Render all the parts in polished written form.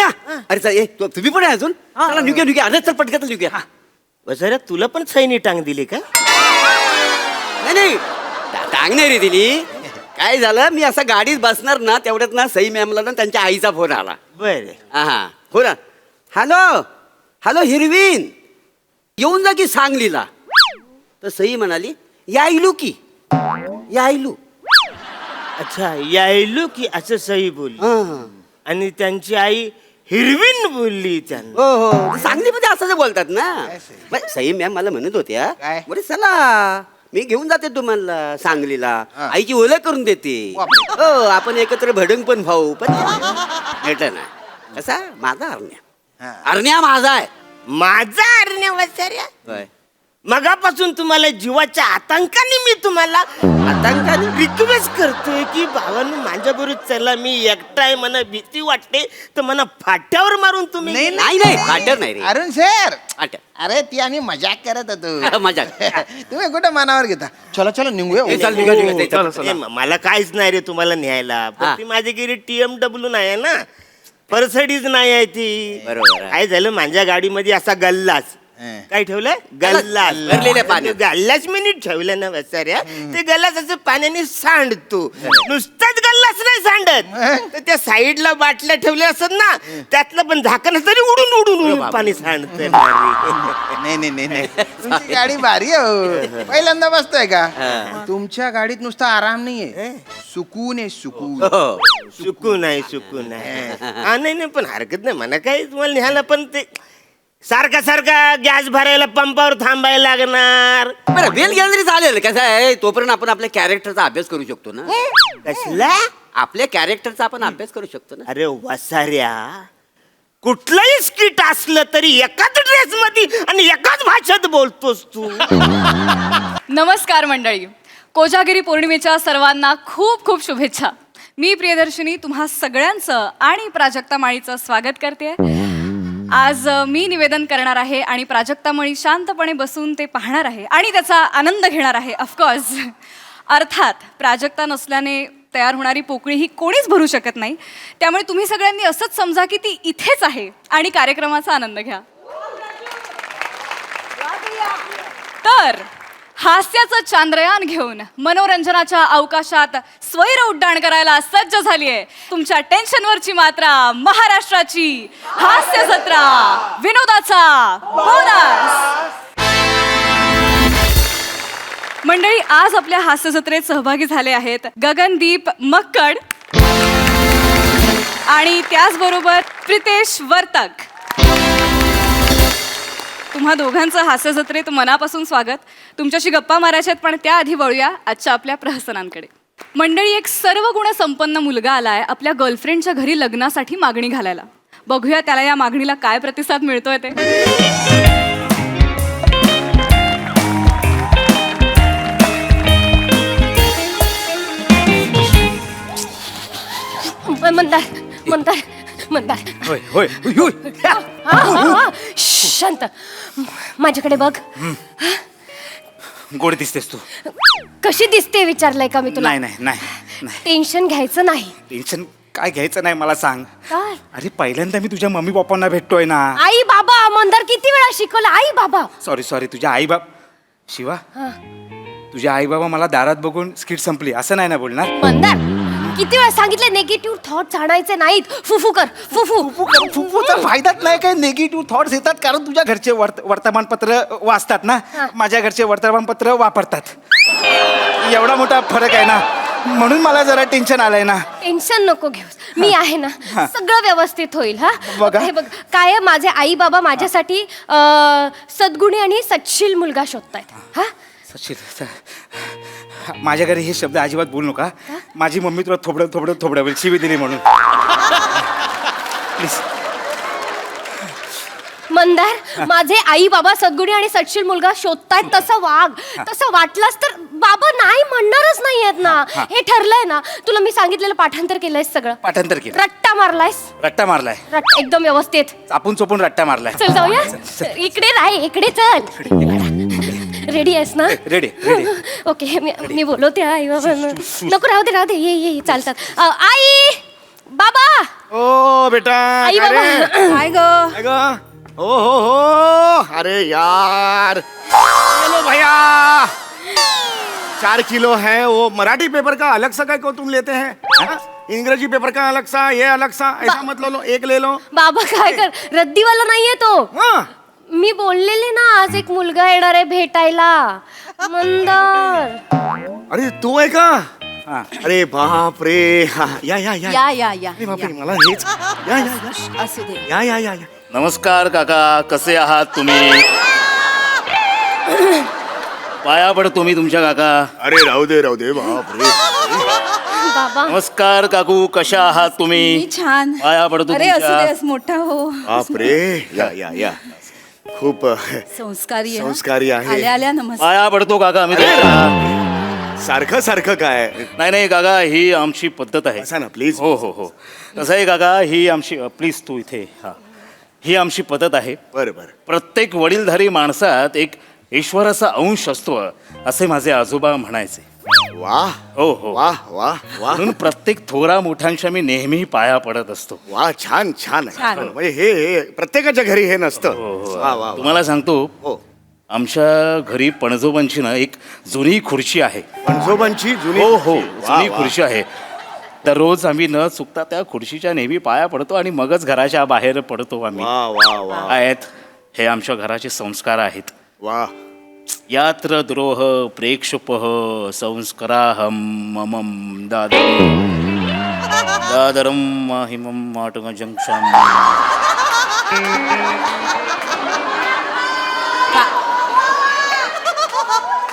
अरण्या अरे चल तुम्ही पण आहे अजून चला निघूया अरे चल पटकन निघूया. वसाऱ्या तुला पण सैनी टांग दिली का? नाही टांग नाही रे दिली. काय झालं मी असं गाडीत बसणार ना तेवढ्यात ना सई मॅमला ना त्यांच्या आईचा फोन आला. बर हा हो ना. हॅलो हॅलो हिरवीन येऊन जा की सांगलीला. तर सई म्हणाली यायलू की यायलू. अच्छा यायलो की असं सई बोलली हा. आणि त्यांची आई हिरवीन बोलली त्यांना. हो हो सांगलीमध्ये असं बोलतात ना. मग सई मॅम मला म्हणत होत्या काय? बरे चला मी घेऊन जाते तुम्हाला सांगलीला आईची ओळख करून देते. हो आपण एकत्र भडंग पण खाऊ पण भेटलं ना. कसा माझा अरण्या अरण्या माझा आहे. माझा अरण्या वसाऱ्या होय. मगापासून तुम्हाला जीवाच्या आतंकाने मी तुम्हाला आतंकाने रिक्वेस्ट करतोय की भावांनो माझ्या बरोबर चला. मी एकटाय मला भीती वाटते तर मला फाट्यावर मारून तुम्ही नाही, नाही नाही फाटर नाही रे अरुण सर फाटर. अरे ती आम्ही मजाक करत होतो. मजाक. तुम्ही कुठं मनावर घेता. चला चला निघूया. ए, चल, निघा, निघा, चल, चल. ए, मला काहीच नाही रे तुम्हाला न्यायला. हा. पण ती माझ्याकडे TMW नाही आहे ना परसडीच नाही आहे ती. बरोबर आहे. काय झालं माझ्या गाडीमध्ये असा गल्लाच हं. काय ठेवलं गल्लास भरलेल्या पाण्यात. गल्लाच मी ठेवलं ना वसाऱ्या. ते गल्लास असं पाण्याने सांडतो. नुसताच गल्लास नाही सांडत तर त्या साईडला बाटल्या ठेवल्या असत ना त्यातलं पण झाकण तरी उडून उडून उडून पाणी सांडत. नाही नाही नाही नाही तुमची गाडी भारी आहे हो. पहिल्यांदा बसतोय का? तुमच्या गाडीत नुसता आराम नाहीये सुकून आहे सुकून. हो. सुकून आहे सुकून आहे. हा नाही नाही पण हरकत नाही मला काही तुम्हाला न्यायला पण ते सारखा गॅस भरायला पंपावर थांबायला लागणार. बरं बेल गेलं तरी चालेल. कसं आहे तोपर्यंत आपण आपल्या कॅरेक्टरचा अभ्यास करू शकतो ना. कसला? आपल्या कॅरेक्टरचा आपण अभ्यास करू शकतो ना. अरे वसाऱ्या कुठलंही स्किट असलं तरी एकाच ड्रेस मध्ये आणि एकाच भाषेत बोलतोस तू. नमस्कार मंडळी. कोजागिरी पौर्णिमेच्या सर्वांना खूप खूप शुभेच्छा. मी प्रियदर्शिनी तुम्हा सगळ्यांचं आणि प्राजक्ता माळीचं स्वागत करते. आज मी निवेदन करणार आहे आणि प्राजक्ता माळी शांतपणे बसून ते पाहणार आहे आणि त्याचा आनंद घेणार आहे. ऑफकोर्स अर्थात प्राजक्ता नसल्याने तयार होणारी पोकळी ही कोणीच भरू शकत नाही. त्यामुळे तुम्ही सगळ्यांनी असंच समजा की ती इथेच आहे आणि कार्यक्रमाचा आनंद घ्या. तर हास्याचं चांद्रयान घेऊन मनोरंजनाच्या अवकाशात स्वैर उड्डाण करायला सज्ज झालीये तुमच्या टेन्शनवरची मात्रा महाराष्ट्राची हास्य जत्रा विनोदाचा बोनस. मंडळी आज आपल्या हास्य जत्रेत सहभागी झाले आहेत गगनदीप मक्कड आणि त्याचबरोबर प्रितेश वर्तक. तुम्हा दोघांचं हास्य जत्रेत मनापासून स्वागत. तुमच्याशी गप्पा मारायच्यात पण त्याआधी वळूया आजच्या आपल्या प्रहसनांकडे. मंडळी एक सर्व गुण संपन्न मुलगा आलाय आपल्या गर्लफ्रेंडच्या घरी लग्नासाठी मागणी घालायला. बघूया त्याला या मागणीला काय प्रतिसाद मिळतोय ते. मंदार मंदार मंदार होय होय शांत माझ्याकडे बघ. गोड दिसतेस तू. कशी दिसते विचारलंय का मी तुला? नाही नाही नाही नाही टेन्शन घ्यायचं नाही. टेन्शन काय घ्यायचं नाही मला सांग. काय? अरे पहिल्यांदा मी तुझ्या मम्मी पप्पांना भेटतोय ना. आई बाबा मंदार किती वेळा शिकवलं आई बाबा. सॉरी तुझ्या आई बाप शिवा तुझ्या आई बाबा मला दारात बघून स्किट संपली असं नाही ना बोलणार. मंदार किती वेळा सांगितलं निगेटिव्ह थॉट्स आणायचे नाहीत. फुफू कर फुफू. फुफूचा फायदाच नाही काय. निगेटिव्ह थॉट्स येतात कारण तुझ्या घरचे वर्तमानपत्र वाचतात ना. माझ्या घरचे वर्तमानपत्र वापरतात. एवढा मोठा फरक आहे ना म्हणून मला जरा टेन्शन आलंय ना. टेन्शन नको घेऊस मी आहे ना. सगळं व्यवस्थित होईल. हा बघा. हे बघ काय माझे आई बाबा माझ्यासाठी सद्गुणी आणि सच्शील मुलगा शोधतायत. हा सचिन माझ्या घरी हे शब्द अजिबात बोलू नका. माझी मम्मी तुला थोबडं होईल शिवी दिली म्हणून. प्लीज. मंदार माझे आई बाबा सद्गुणी आणि सच्शील मुलगा शोधतायत तसं वाग. तसं वाटलंस तर बाबा नाही म्हणणारच नाहीयेत ना. हे ठरलंय ना. तुला मी सांगितलेलं पाठांतर केलंयस सगळं. पाठांतर केलं. रट्टा मारलायस. रट्टा मारलाय. एकदम व्यवस्थित. आपण चोपून रट्टा मारलाय. चल जाऊया. इकडे राह इकडे चल. रेडी आहेस ना? रेडी. ओके मी बोलवते आई बाबा. नको राहू दे ये चालतात. आई बाबा ओ बेटा आई काय रे? बाबा काय ग काय ग? हो अरे यार चलो भैया 4 किलो है वो मराठी पेपर का अलग सा क्यों तुम लेते हैं हाँ? इंग्रजी पेपर का अलग सा ये अलग सा ऐसा मत लो एक ले लो बाबा काय कर रद्दीवाला नाहीये तो हाँ मी बोललेले ना आज एक मुलगा येणार आहे भेटायला मंदार अरे तू आहे का अरे बाप रे हा, या या या या या या अरे बापरे मला हेच या या या असू दे या या या या नमस्कार काका कसे आहात तुम्ही पाया पडतो मी तुमच्या काका अरे राहू दे बाप रे बाबा नमस्कार काकू कशा आहात तुम्ही मी छान पाया पडतो अरे असू तुमच्या. दे असं मोठा हो बाप रे या या या खूप संस्कारी आहे, हं? संस्कारी आहे. आल्या आल्या नमस्कार पाया पडतो काका मी तुमच्या. सारखं सारखं काय नाही काका ही आमची पद्धत आहे बसा ना प्लीज हो हो हो कसं आहे काका ही आमची प्लीज तू इथे हा ही आमची पद्धत आहे बरं बरं प्रत्येक वडीलधारी माणसात एक ईश्वराचा अंश असतो असे माझे आजोबा म्हणायचे वा हो हो वा वा वा म्हणून प्रत्येक थोरा मोठ्यांच्या मी नेहमी पाया पडत असतो वा छान छान आहे छान. म्हणजे हे प्रत्येकाच्या घरी हे नसतं हो, हो. वा वा वा. तुम्हाला सांगतो हो आमच्या घरी पणजोबांची ना एक जुनी खुर्ची आहे पणजोबांची जुनी हो हो खुर्ची. वा, जुनी वा. खुर्ची आहे दररोज आम्ही न चुकता त्या खुर्चीच्या नेहमी पाया पडतो आणि मगच घराच्या बाहेर पडतो आम्ही वा वा वा आहेत हे आमच्या घराचे संस्कार आहेत वा यात्र द्रोह प्रेक्षुपः संस्काराहम ममम दादरम माहिमम माटुंग जंक्शन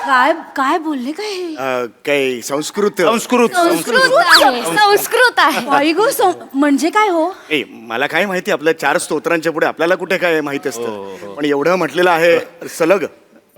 काय काय बोलले काय हे? काही संस्कृत संस्कृत संस्कृत आहे बाई गो, म्हणजे काय हो ए मला काय माहिती आपल्या 4 स्तोत्रांच्या पुढे आपल्याला कुठे काय माहिती हो, असतं पण एवढं म्हटलेलं आहे सलग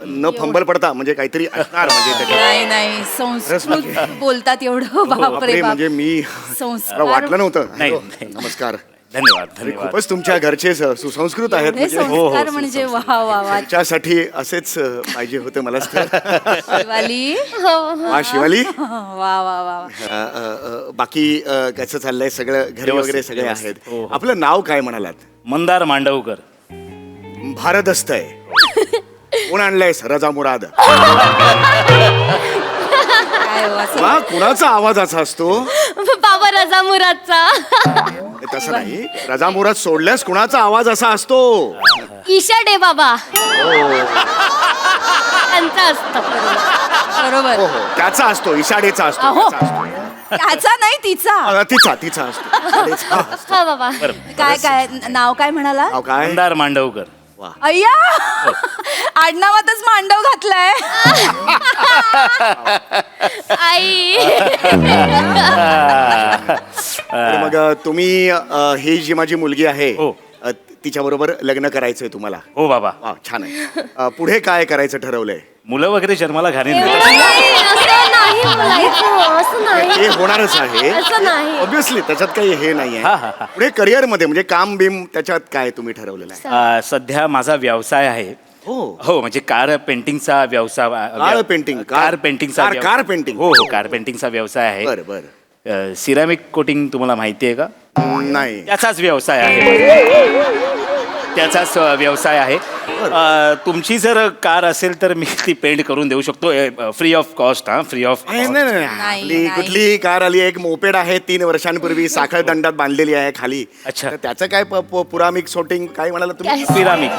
न फंबल पडता म्हणजे काहीतरी असणार म्हणजे त्याच्यात. नाही नाही संस्कृत बोलतात एवढं बापरे बापरे बाप म्हणजे मी संस्कार. मला वाटलं नव्हतं नाही, हॅलो, नाही. नमस्कार धन्यवाद धन्यवाद खूपच तुमच्या घरचे सुसंस्कृत आहेत हे म्हणजे संस्कार म्हणजे वा वा वा त्याच्यासाठी असेच पाहिजे होते मला शिवाली वा शिवाली वा वा वा बाकी कसं चाललंय सगळं घरी व्यवस्थित, वगैरे सगळे व्यवस्थित. आहेत हो, हो. आपलं नाव काय म्हणालात मंदार मांडवकर भारदस्त आहे कोण आणलंय रजा मुराद काय हो असं वा कुणाचा आवाज असा असतो बाबा रजा मुरादचा तसं नाही रजा मुराद सोडल्यास कुणाचा आवाज असा असतो ईशा डे बाबा त्यांचा असतं बरोबर हो हो त्याचा असतो इशाडेचा असतो अहो. त्याचा असतो. त्याचा नाही तिचा तिचा असतो इशाडेचा असतो. हा बाबा काय काय नाव काय म्हणाला नाव काय मंदार मांडवकर अय्या आडनावातच मांडव घातलाय आई तर मग तुम्ही ही जी माझी मुलगी आहे हो. तिच्या बरोबर लग्न करायचंय तुम्हाला हो बाबा वा छान आहे पुढे काय करायचं ठरवलंय मुलं वगैरे जन्माला घाली एवढं नाही, असं नाही बोलायचं, असं नाही हे होणारच आहे असं नाही ऑब्विसली त्याच्यात काही हे नाहीये हा, हा, हा. पुढे करिअर मध्ये म्हणजे काम बिम त्याच्यात काय तुम्ही ठरवलेलं आहे सध्या माझा व्यवसाय आहे हो हो म्हणजे कार पेंटिंगचा व्यवसाय कार पेंटिंग, कार पेंटिंगचा कार- व्यवसाय- कार पेंटिंग. हो हो कार पेंटिंगचा व्यवसाय आहे बर बर सिरामिक कोटिंग तुम्हाला माहिती आहे का नाही त्याचाच व्यवसाय आहे त्याचाच व्यवसाय आहे तुमची जर कार असेल तर मी ती पेंट करून देऊ शकतो फ्री ऑफ कॉस्ट हा फ्री ऑफ नाही, नाही, नाही. नाही, आपली नाही. कुठली कार आली एक मोपेड आहे 3 वर्षांपूर्वी साखर दंडात बांधलेली आहे खाली अच्छा. तर त्याचं काय पुरामिक शोटिंग काय म्हणाला तुम्ही सिरामिक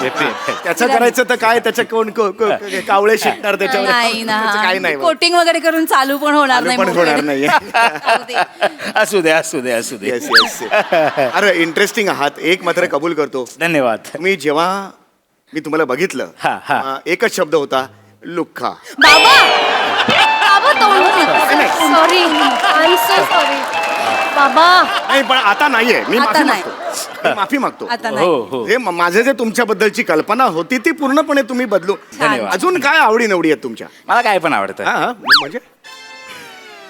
त्याचं करायचं तर काय त्याच्या कोण कावळे शिकणार त्याच्यावर नाही त्याचं काय नाही कोटिंग वगैरे करून चालू पण होणार चालू नाही पण मोबाईल. होणार नाहीये जाऊ दे. असू दे असू दे असू दे येस येस अरे इंटरेस्टिंग आहात एक मात्र कबूल करतो धन्यवाद मी जेव्हा मी तुम्हाला बघितलं हा, हा. एकच शब्द होता लुख्खा बाबा बाबा तोंड sorry I am so sorry बाबा नाही पण आता नाहीये मी आता माफी नाही. मागतो मी माफी मागतो आता हो नाही हो हे माझे जे तुमच्याबद्दलची कल्पना होती ती पूर्णपणे तुम्ही बदलू धन्यवाद. अजून काय आवडी निवडी आहेत तुमच्या मला काय पण आवडतं हा हा, म्हणजे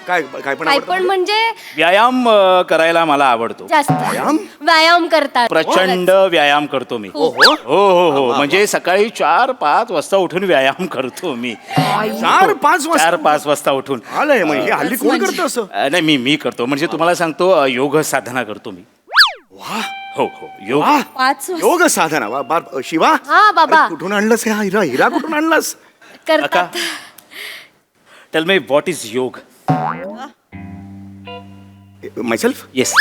काय काय पण काय आवडतं पण म्हणजे व्यायाम करायला मला आवडतो जास्त व्यायाम? व्यायाम करतात प्रचंड व्यायाम करतो मी हो हो हो हो म्हणजे सकाळी 4-5 वाजता उठून व्यायाम करतो मी 4-5 वाजता 4-5 वाजता उठून आलंय म्हणजे हल्ली कोण करतं असं नाही मी करतो म्हणजे तुम्हाला सांगतो योग साधना करतो मी वा हो हो योग वा 5 योग साधना वा शिवा हा, बाबा. अरे, कुठून आणलंस हा हिरा हिरा कुठून आणलास करतात टेल मी व्हॉट इज योग myself yes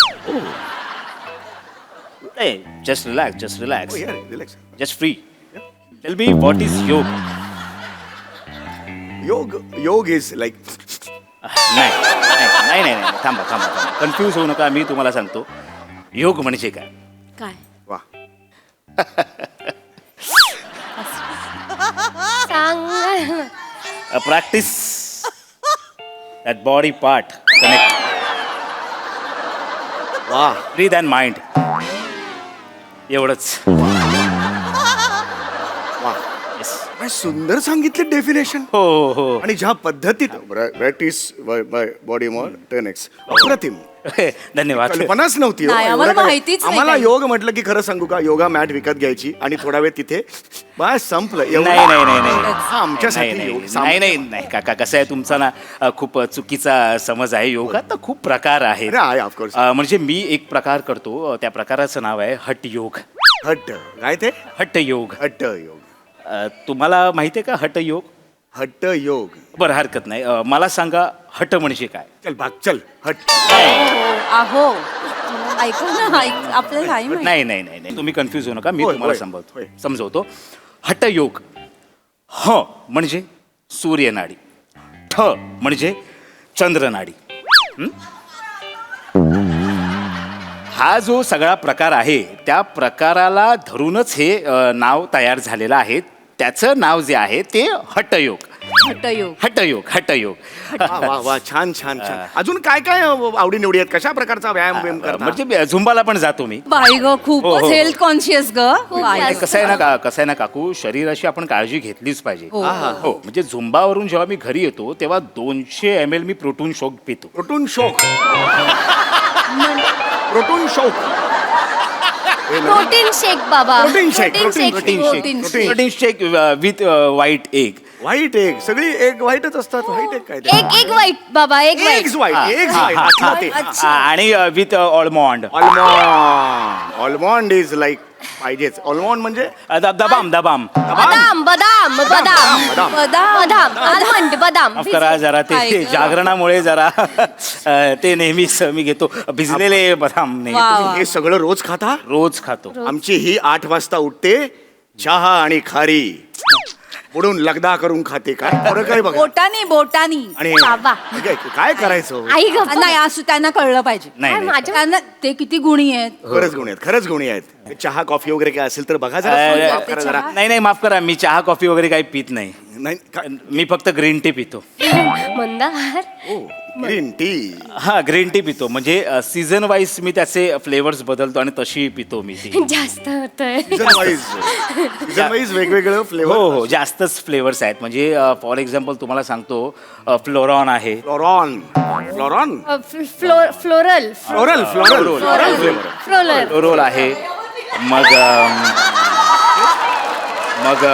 just relax relax just free tell me what is yoga yoga is like नाही नाही नाही नाही थांबा थांबा थांबा कन्फ्यूज होऊ नका मी तुम्हाला सांगतो योग म्हणजे काय काय वा सांग practice that body part connect वा ब्रीथ अँड माइंड एवढंच वा Yes. काय सुंदर सांगितले डेफिनेशन हो हो आणि ज्या पद्धतीत प्रॅक्टिस बॉडी मोर टेनेक्स अप्रतिम धन्यवाद कल्पनाच नव्हती हो. नाही, आम्हाला एवढं काय. माहितीच नाही आम्हाला काही. योग म्हटलं की खरं सांगू का योगा मॅट विकत घ्यायची आणि थोडा वेळ तिथे बस संपलं एवढं. नाही नाही नाही नाही हा आमच्यासाठी नाही, योग नाही नाही नाही काका कसं आहे तुमचा ना खूप चुकीचा समज आहे योगात तर खूप प्रकार आहेत अरे आहे ऑफकोर्स म्हणजे मी एक प्रकार करतो त्या प्रकाराचं नाव आहे हट योग हट्ट काय ते हट्ट योग हट्ट योग तुम्हाला माहिती आहे का हट योग हट्ट योग बरं हरकत नाही मला सांगा हट म्हणजे काय चल भाग चल हट आहो ऐका ना आपल्याला नाही माहिती. नाही नाही नाही नाही तुम्ही कन्फ्यूज होऊ नका मी होय, तुम्हाला होय, होय. समजवतो हट योग ह म्हणजे सूर्यनाडी ठ म्हणजे चंद्रनाडी हं? हा जो सगळा प्रकार आहे त्या प्रकाराला धरूनच हे नाव तयार झालेलं आहे त्याचं नाव जे आहे ते हटयोग हटयोग हटयोग हटयोग वा वा वा छान छान छान अजून काय काय आवडी निवडी आहेत कशा प्रकारचा व्यायाम करता म्हणजे झुंबाला पण जातो मी बाई ग हो, खूपच हो. हेल्थ कॉन्शियस ग बाई. आणि कसं आहे ना काकू शरीराची आपण काळजी घेतलीच पाहिजे हो. हो म्हणजे झुंबावरून जेव्हा मी घरी येतो तेव्हा 200 ml मी प्रोटीन शोक पितो प्रोटून शोक प्रोटून शोक प्रोटीन शेक बाबा protein shake, protein protein shake protein Protein protein shake with white egg white egg सगळी एग व्हाईटच असतात व्हाईट एग काय एक वाईट बाबा एक वाईट एग्स व्हाईट एग्स व्हाईट आणि विथ ऑलमॉन्ड ऑलमॉन्ड इज लाईक पाहिजेच ऑलमॉन्ड म्हणजे दबाम दबाम बदाम बदाम बदाम बदाम. बदाम आलमंड बदाम माफ करा जरा काय ते गं? जागरणामुळे जरा ते नेहमीच मी घेतो भिजलेले बदाम वा, नेहमी वा. हे सगळं रोज खाता रोज खातो आमची ही 8 वाजता उठते चहा आणि खारी बुडून लगदा करून खाते काय फरक आहे बघा बोटानी आणि बाबा. काय करायचं आई ग नाही असं त्यांना कळलं पाहिजे नाही काय नाही. माझ्या त्यांना ते किती गुणी आहेत खरंच गुणी आहेत खरंच गुणी आहेत चहा कॉफी वगैरे काय असेल तर बघा जरा माफ करा जरा नाही नाही माफ करा मी चहा कॉफी वगैरे काही पित नाही नाही मी फक्त ग्रीन टी पितो मंदार ग्रीन टी हा ग्रीन टी पितो म्हणजे सीझन वाईज मी त्याचे फ्लेवर्स बदलतो आणि तशी पितो मी ती जास्त होतंय सीझन वाईज वेगवेगळं हो फ्लेवर हो जास्तच फ्लेवर्स आहेत म्हणजे फॉर एक्झाम्पल तुम्हाला सांगतो फ्लोरॉन आहे फ्लोरॉन फ्लोरॉन floral floral floral floral flavour floral role आहे मग मग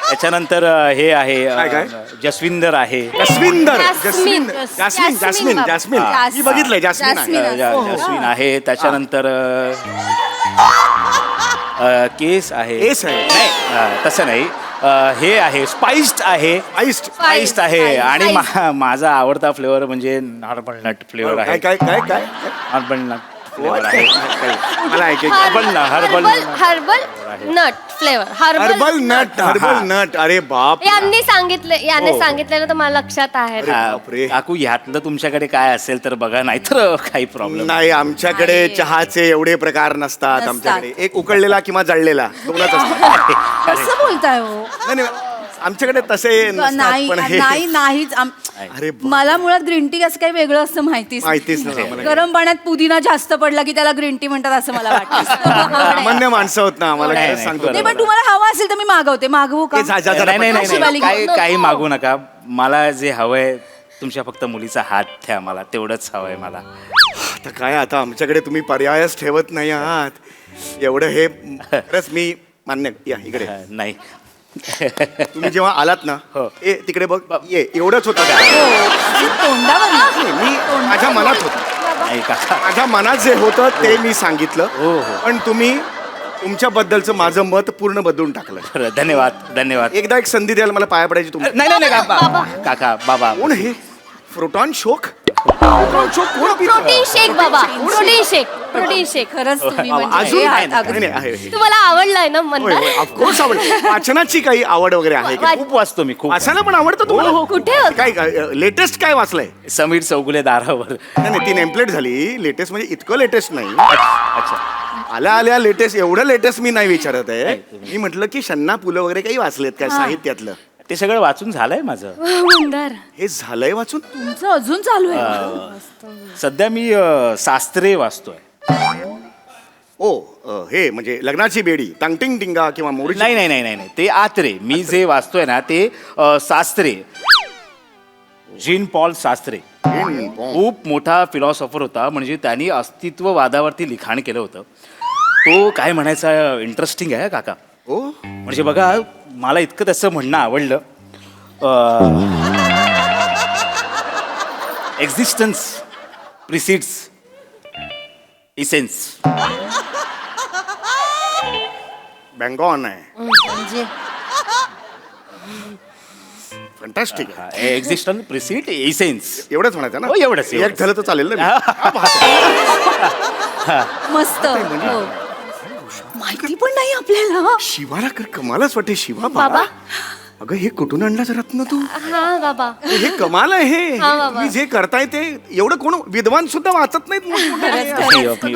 त्याच्यानंतर हे आहे काय? जस्विंदर आहे जस्विंदर जास्मिन. जास्मिन जास्मिन बाबा. जास्मिन जास- मी बघितलंय जास्मिन आहे. जास्मिन. जस्विन आहे त्याच्यानंतर केस आहे केस आहे. नाही तसं नाही हे आहे स्पाइस्ड आहे आईस्ट स्पाइस्ड आहे Spiced. आणि माझा आवडता फ्लेवर म्हणजे नॉर्मल नट फ्लेवर काय आहे काय काय काय नॉर्मल नट फ्लेवर आहे मला ऐकायचं herbal herbal nut flavour herbal nut herbal nut अरे बाप यांनी सांगितलेलं तर मला लक्षात आहे अरे बापरे. काकू ह्यातलं तुमच्याकडे काय असेल तर बघा नाहीतर काही प्रॉब्लेम नाही आमच्याकडे नाही. चहाचे एवढे प्रकार नसतात नसतात. आमच्याकडे एक उकळलेला किंवा जळलेला दोनच असतात कसं बोलताय हो नाही, नाही, आमच्याकडे तसे नसतात, नाही पण हे नाही नाहीच अरे बाप. मला मुळात ग्रीन टी असं काही वेगळं असं माहितीच माहितीच नाही आम्हाला. गरम पाण्यात पुदिना जास्त पडला की त्याला ग्रीन टी म्हणतात असं मला वाटतं सामान्य माणसं होत ना आम्हाला नाही, खरंच नाही, सांगतो नाही पण तुम्हाला हवं असेल तर मी मागवते मागवू का ए, जा, जा, जरा नाही नाही पटकन. नाही, नाही नको. काही मागू नका मला जे हवंय तुमच्या फक्त मुलीचा हात द्या मला तेवढंच हवंय मला आता काय आता आमच्याकडे तुम्ही पर्यायच ठेवत नाही आहात एवढं हे खरंच मी मान्य या इकडे नाही तुम्ही जेव्हा आलात ना हो. ए तिकडे बघ ये एवढंच होतं का तोंडावर नाही, मी माझ्या मनात होतं नाही काका. माझ्या मनात जे होतं ते मी सांगितलं हो, हो. पण तुम्ही तुमच्याबद्दलचं माझं मत पूर्ण बदलून टाकलं. बरं, धन्यवाद धन्यवाद. एकदा एक संधी द्याल मला पाया पडायची तुम्ही. नाही नाही नाही काका. काका बाबा कोण हे फ्रुटॉन शोक? फ्रुटॉन शोक कोण पितं? प्रोटीन शेक बाबा, प्रोटीन शेक, प्रोटीन शेक. खरंच तुम्ही अजून म्हणजे नाही, अगदी- नाही, आहे, आहे. तुम्हाला आवडलाय ना होय, म्हणता? होय, ऑफकोर्स आवड. वाचनाची काही आवड वगैरे आहे का? खूप वाचतो मी खूप. वाचायला पण आवडतं तुम्हाला? कुठे होतं? काय लेटेस्ट काय वाचलंय? समीर चौगुले दारावर. नाही ती नेमप्लेट झाली. लेटेस्ट म्हणजे इतकं लेटेस्ट नाही. अच्छा. आल्या आल्या लेटेस्ट, एवढं लेटेस्ट मी नाही विचारत आहे. मी म्हटलं की शन्ना पुलं वगैरे काही वाचलेत काय साहित्यातलं? ते सगळं वाचून झालंय माझं. मंदार. हे झालंय वाचून? तुमचं अजून चालू आहे. सध्या मी शास्त्रे वाचतोय. हे म्हणजे लग्नाची बेडी, टांगटिंग टिंगा किंवा मोरी. नाही नाही नाही नाही नाही, ते आत्रे. मी जे वाचतोय ना ते शास्त्रे. जीन पॉल शास्त्रे खूप मोठा फिलॉसॉफर होता. म्हणजे त्यांनी अस्तित्ववादावरती लिखाण केलं होतं. तो काय म्हणायचा इंटरेस्टिंग आहे काका. हो म्हणजे बघा मला इतकं त्याचं म्हणणं आवडलं. Existence प्रिसिड्स essence. बँगॉन आहे. म्हणजे फंटास्टिक आहे. Existence precede essence. एवढंच म्हणायचं ना? हो, एवढंच, एक एवढंच. झालं तर चालेल ना? हा, पाहतो. मस्त हो. माहिती पण नाही आपल्याला. शिवाला कमालच वाटते. शिवा बाबा, अगं हे कुठून आणलाच रत्न तू? हा बाबा. हे कमाल आहे. हा, बाबा. तुम्ही जे करताय ते एवढं कोण विद्वान सुद्धा वाचत नाहीत मोठमोठे.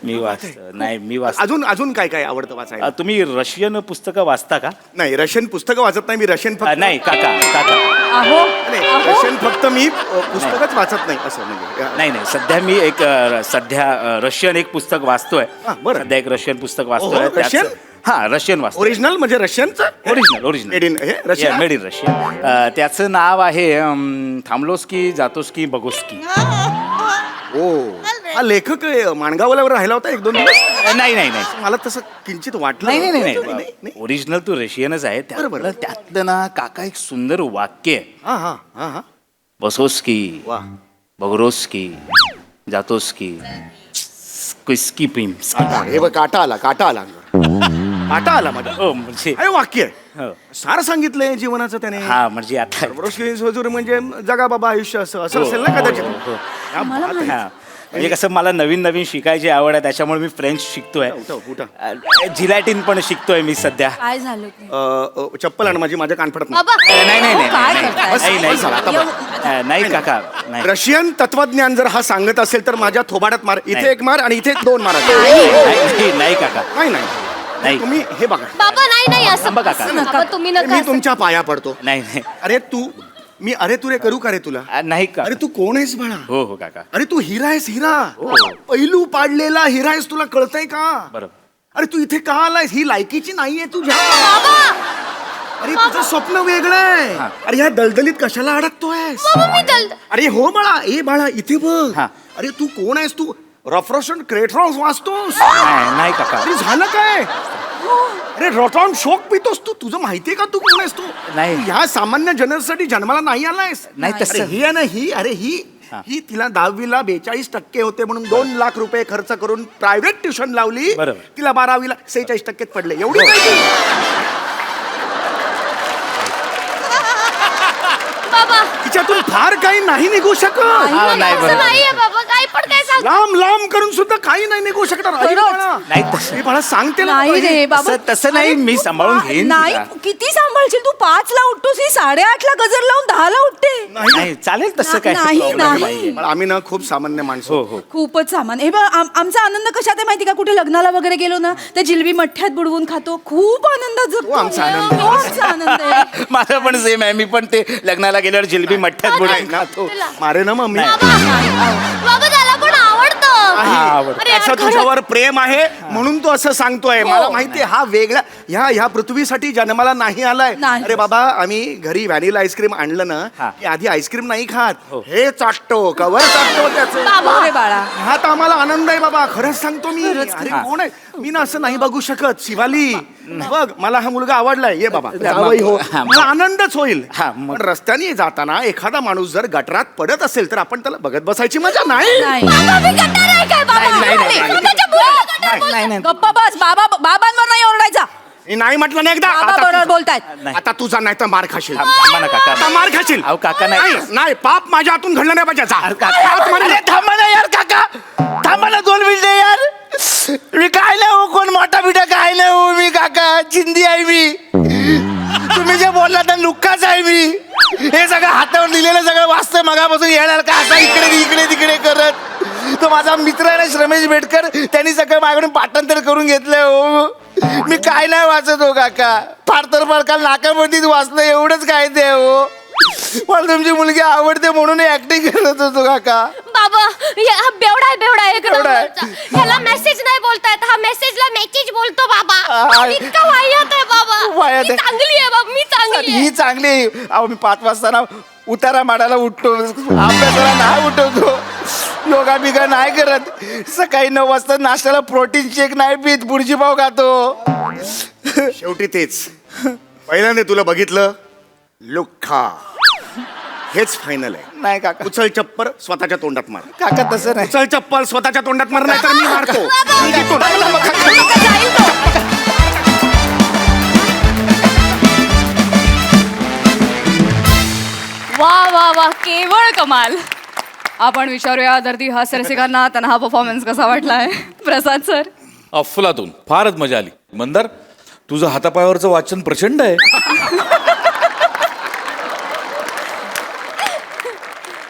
मी वाचतो. नाही मी वाचतो. अजून अजून काय काय आवडतं वाचायला? तुम्ही रशियन पुस्तकं वाचता का? नाही, रशियन पुस्तकं वाचत नाही मी. रशियन फक्त नाही काका काका. अहो नाही, रशियन फक्त मी पुस्तकच वाचत नाही असं म्हणजे. नाही नाही सध्या मी एक सध्या रशियन एक पुस्तक वाचतोय. हा, बरं. सध्या एक रशियन पुस्तक वाचतोय. ओहो, त्याचं- रशियन? हा रशियन वाचतो. ओरिजिनल म्हणजे रशियनचं? Original original made in Russia? Made in Russia. त्याचं नाव आहे थांबलोस्की जातोस्की बगोस्की. ओ, हा लेखक माणगावल्यावर राहिला होता 1-2 दिवस. नाही नाही नाही मला तसं किंचित वाटलं. नाही नाही नाही नाही. नाही ओरिजिनल तो रशियनच आहे. बरोबर. त्यातलं ना काका एक सुंदर वाक्य आहे. हा हा हा हा. बसोस्की वा. बगरोस्की जातोस्की स्क्विस्की पिम्स. हे बघ, काटा आला काटा आला माझा. हो म्हणजे हे वाक्य आहे. हो. सार सांगितलंय जीवनाचं त्याने. हा म्हणजे आता हजूर म्हणजे जगा बाबा आयुष्य असं असेल ना कदाचित. क्या बात आहे. हा. म्हणजे कसं मला नवीन नवीन शिकायची आवड आहे त्याच्यामुळे मी फ्रेंच शिकतोय. जिलॅटिन पण शिकतोय मी सध्या. काय झालं ते? चप्पल आण माझी, माझ्या कान पडत नाही. बाबा. नाही नाही नाही काय नाही, करताय? नाही, नाही, बस, आता बस. नाही काका नाही रशियन तत्वज्ञान जर हा सांगत असेल तर माझ्या थोबाडात मार. इथे नाही. एक मार आणि इथे 2 मारा. नाही नाही काका नाही नाही. नाही, तुम्ही हे बघा. बाबा नाही नाही असं थांबा काका. बाबा तुम्ही नका मी असं. तुमच्या पाया पडतो. नाही नाही अरे तू मी अरे तू रे करू का रे तुला? नाही का. अरे तू कोण आहेस बाळा? हो हो काका अरे तू हिरा आहेस. हिरा पैलू पाडलेला हिरा आहेस. तुला कळतंय का? बरोबर. अरे तू इथे का आलायस? ही लायकीची नाहीये तुझ्या. अरे तुझं स्वप्न वेगळं आहे. अरे ह्या दलदलीत कशाला अडकतोयस? बाबा मी दल. अरे हो बाळा, ए बाळा इथे बघ. हा. अरे तू कोण आहेस? तू रफरोशन क्रेट्रॉन्स वाचतोस? नाही नाही काका अरे झालं काय? अरे रॉटॉन शोक पितोस तू. तुझं माहितीये का तू कोण आहेस? तू नाही. तू ह्या सामान्य जनरसाठी जन्माला नाही आलायस. नाही तसं. अरे ही आहे ना ही. अरे ही तिला 10वीला 42% होते म्हणून 2 लाख रुपये खर्च करून प्रायव्हेट ट्युशन लावली. बरोबर. तिला 12वीला 46% पडले. एवढी काय ती? बाबा. तिच्यातून फार काही नाही निघू शकत. हा, नाही असं बरोबर. नाहीये बाबा काही पण काय सांग. लांब लांब करून सुद्धा काही नाही निघू शकणार. अरे बाळा. नाही तसं हे बाळा सांगते ना नाही तुला हे. रे बाबा. तसं- तसं नाही, अरे मी तू सांभाळून घेईन नाही तिला. किती सांभाळशील तू? 5ला उठतोस, ही 8:30ला गजर लावून 10ला उठते. नाही चालेल तसं काय नाही, problem नाही. नाहीये. बाळा, आम्ही ना खूप सामान्य माणसं. हो हो खूपच सामान. हे बघ आमचा आनंद कशात आहे माहिती का? कुठे लग्नाला वगैरे गेलो ना त्या जिलबी मठ्ठ्यात बुडवून खातो. खूप आनंद जगतो. तो आमचा आनंद आहे. आमचा आनंद आहे. माझं पण सेम आहे. मी पण ते लग्नाला गेल्यावर जिलबी मठ्ठ्यात बुडवून खातो. मारे ना मम्मी. बाबा त्याला पण आवडतं. आवडतं. अरे यार, त्याचं खरंच. तुझ्यावर प्रेम आहे म्हणून तो असं सांगतोय. हो. मला माहितीये हा वेगळा ह्या पृथ्वीसाठी जन्माला नाही आलाय. नाही. अरे बाबा आम्ही घरी व्हॅनिला आईस्क्रीम आणलं ना हा. की आधी आईस्क्रीम नाही खात. हो. हे चाटतो कवर चाटतो त्याचं. बाबा. रे बाळा. ह्यात आम्हाला आनंद आहे बाबा. खरंच सांगतो मी. अरे हा. कोण आहे? मी ना असं नाही बघू शकत. शिवाली बघ मला हा मुलगा आवडलाय ये बाबा जावई हो मला आनंदच होईल पण रस्त्याने जाताना एखादा माणूस जर गटरात पडत असेल तर आपण त्याला बघत बसायची मजा नाही बाबा, मी गटार आहे काय बाबा? स्वतःच्या मुलाला गटार बोलतो. गप्पा बस बाबांवर नाही ओरडायचा. मी नाही म्हटलं नाही एकदा बाबा आता बरोबर तुझा- बोलतायत. आता तुझा नाही तर मार खाशील थांबा ना काका. आता मार खाशील अहो, काका नाही. नाही पाप माझ्या हातून घडलं नाही पाहिजे जा. हात मारू अरे नका. थांबा ना यार काका, थांबा ना 2 मिनिटं यार. मी काय नाही हो, कोण मोठा बिटा काय नाही हो मी काका, चिंदी आहे मी. तुम्ही जे बोलला तर लुक्काच आहे मी. हे सगळं हातावर लिहिलेलं सगळं वाचतंय मगापासून येणार का असा इकडे तिकडे करत. तो माझा मित्र आहे ना श्रमेश बेटकर, त्यांनी सगळं माझ्याकडून पाठांतर करून घेतलंय हो. मी काय नाही वाचत हो काका, फार तर फार काल नाकामध्येच वाचलं एवढंच काय ते हो. मला तुमची मुलगी आवडते म्हणून ऍक्टिंग करत होतो काका. बाबा हा बेवडा आहे बेवडा आहे बेवडा आहे. ह्याला मेसेज नाही बोलतायत, हा मेसेजला मेसेज बोलतो बाबा. आ. इतका वाह्यात आहे बाबा. वाह्यात मी आहे. चांगली आहे बाबा, मी चांगली आहे. ही चांगली आहे. अहो मी 5 वाजता ना उतारा माडायला उठतो, अभ्यासाला नाही उठवतो, योगा बिगा नाही करत, सकाळी 9 वाजता नाश्त्याला प्रोटीन शेक नाही पीत, बुर्जी पाव खातो. शेवटी तेच पहिल्यांदा तुला बघितलं लुख्खा हेच फायनल आहे. नाही काका, उचल चप्पल स्वतःच्या तोंडात मार. काका तसं नाही. उचल चप्पल स्वतःच्या तोंडात मार नाही तर मी मारतो. मी देतो. वा वा वा, केवळ कमाल. आपण विचारूया दर्दी हास्य रसिकांना त्यांना हा परफॉर्मन्स कसा वाटलाय. प्रसाद सर. अफलातून फारच मजा आली. मंदार तुझं हातापायावरचं वाचन प्रचंड आहे.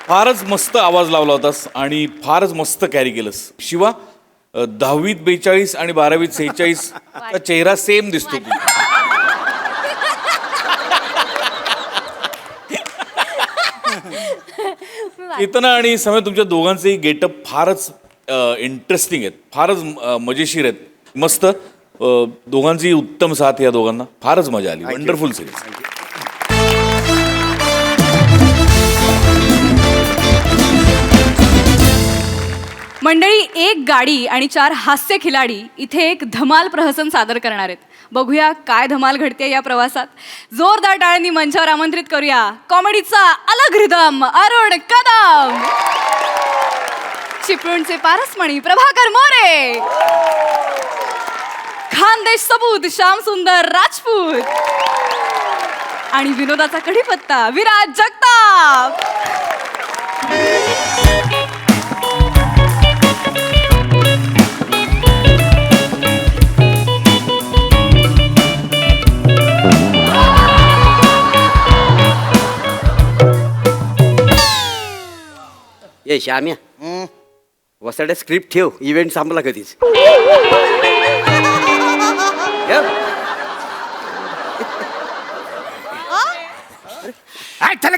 फारच मस्त आवाज लावला होतास आणि फारच मस्त कॅरी केलंस. शिवा 10वीत 42 आणि 12वीत 46 चा चेहरा सेम दिसतो तू. केतना आणि समय तुमच्या दोघांचेही गेटअप फारच इंटरेस्टिंग आहेत, फारच मजेशीर आहेत. मस्त दोघांची उत्तम साथ या दोघांना. फारच मजा आली. Wonderful series. मंडळी, 1 गाडी आणि 4 हास्य खिलाडी इथे एक धमाल प्रहसन सादर करणार आहेत. बघूया काय धमाल घडते या प्रवासात. जोरदार टाळ्यांनी मंचावर आमंत्रित करूया कॉमेडीचा अलग रिदम अरुण कदम, चिपळूणचे पारसमणी प्रभाकर मोरे, खानदेश सबूत श्याम सुंदर राजपूत आणि विनोदाचा कढीपत्ता विराज जगताप. ये श्याम्या, वसाड्या स्क्रिप्ट ठेव, इव्हेंट संपला कधीच. ठेव.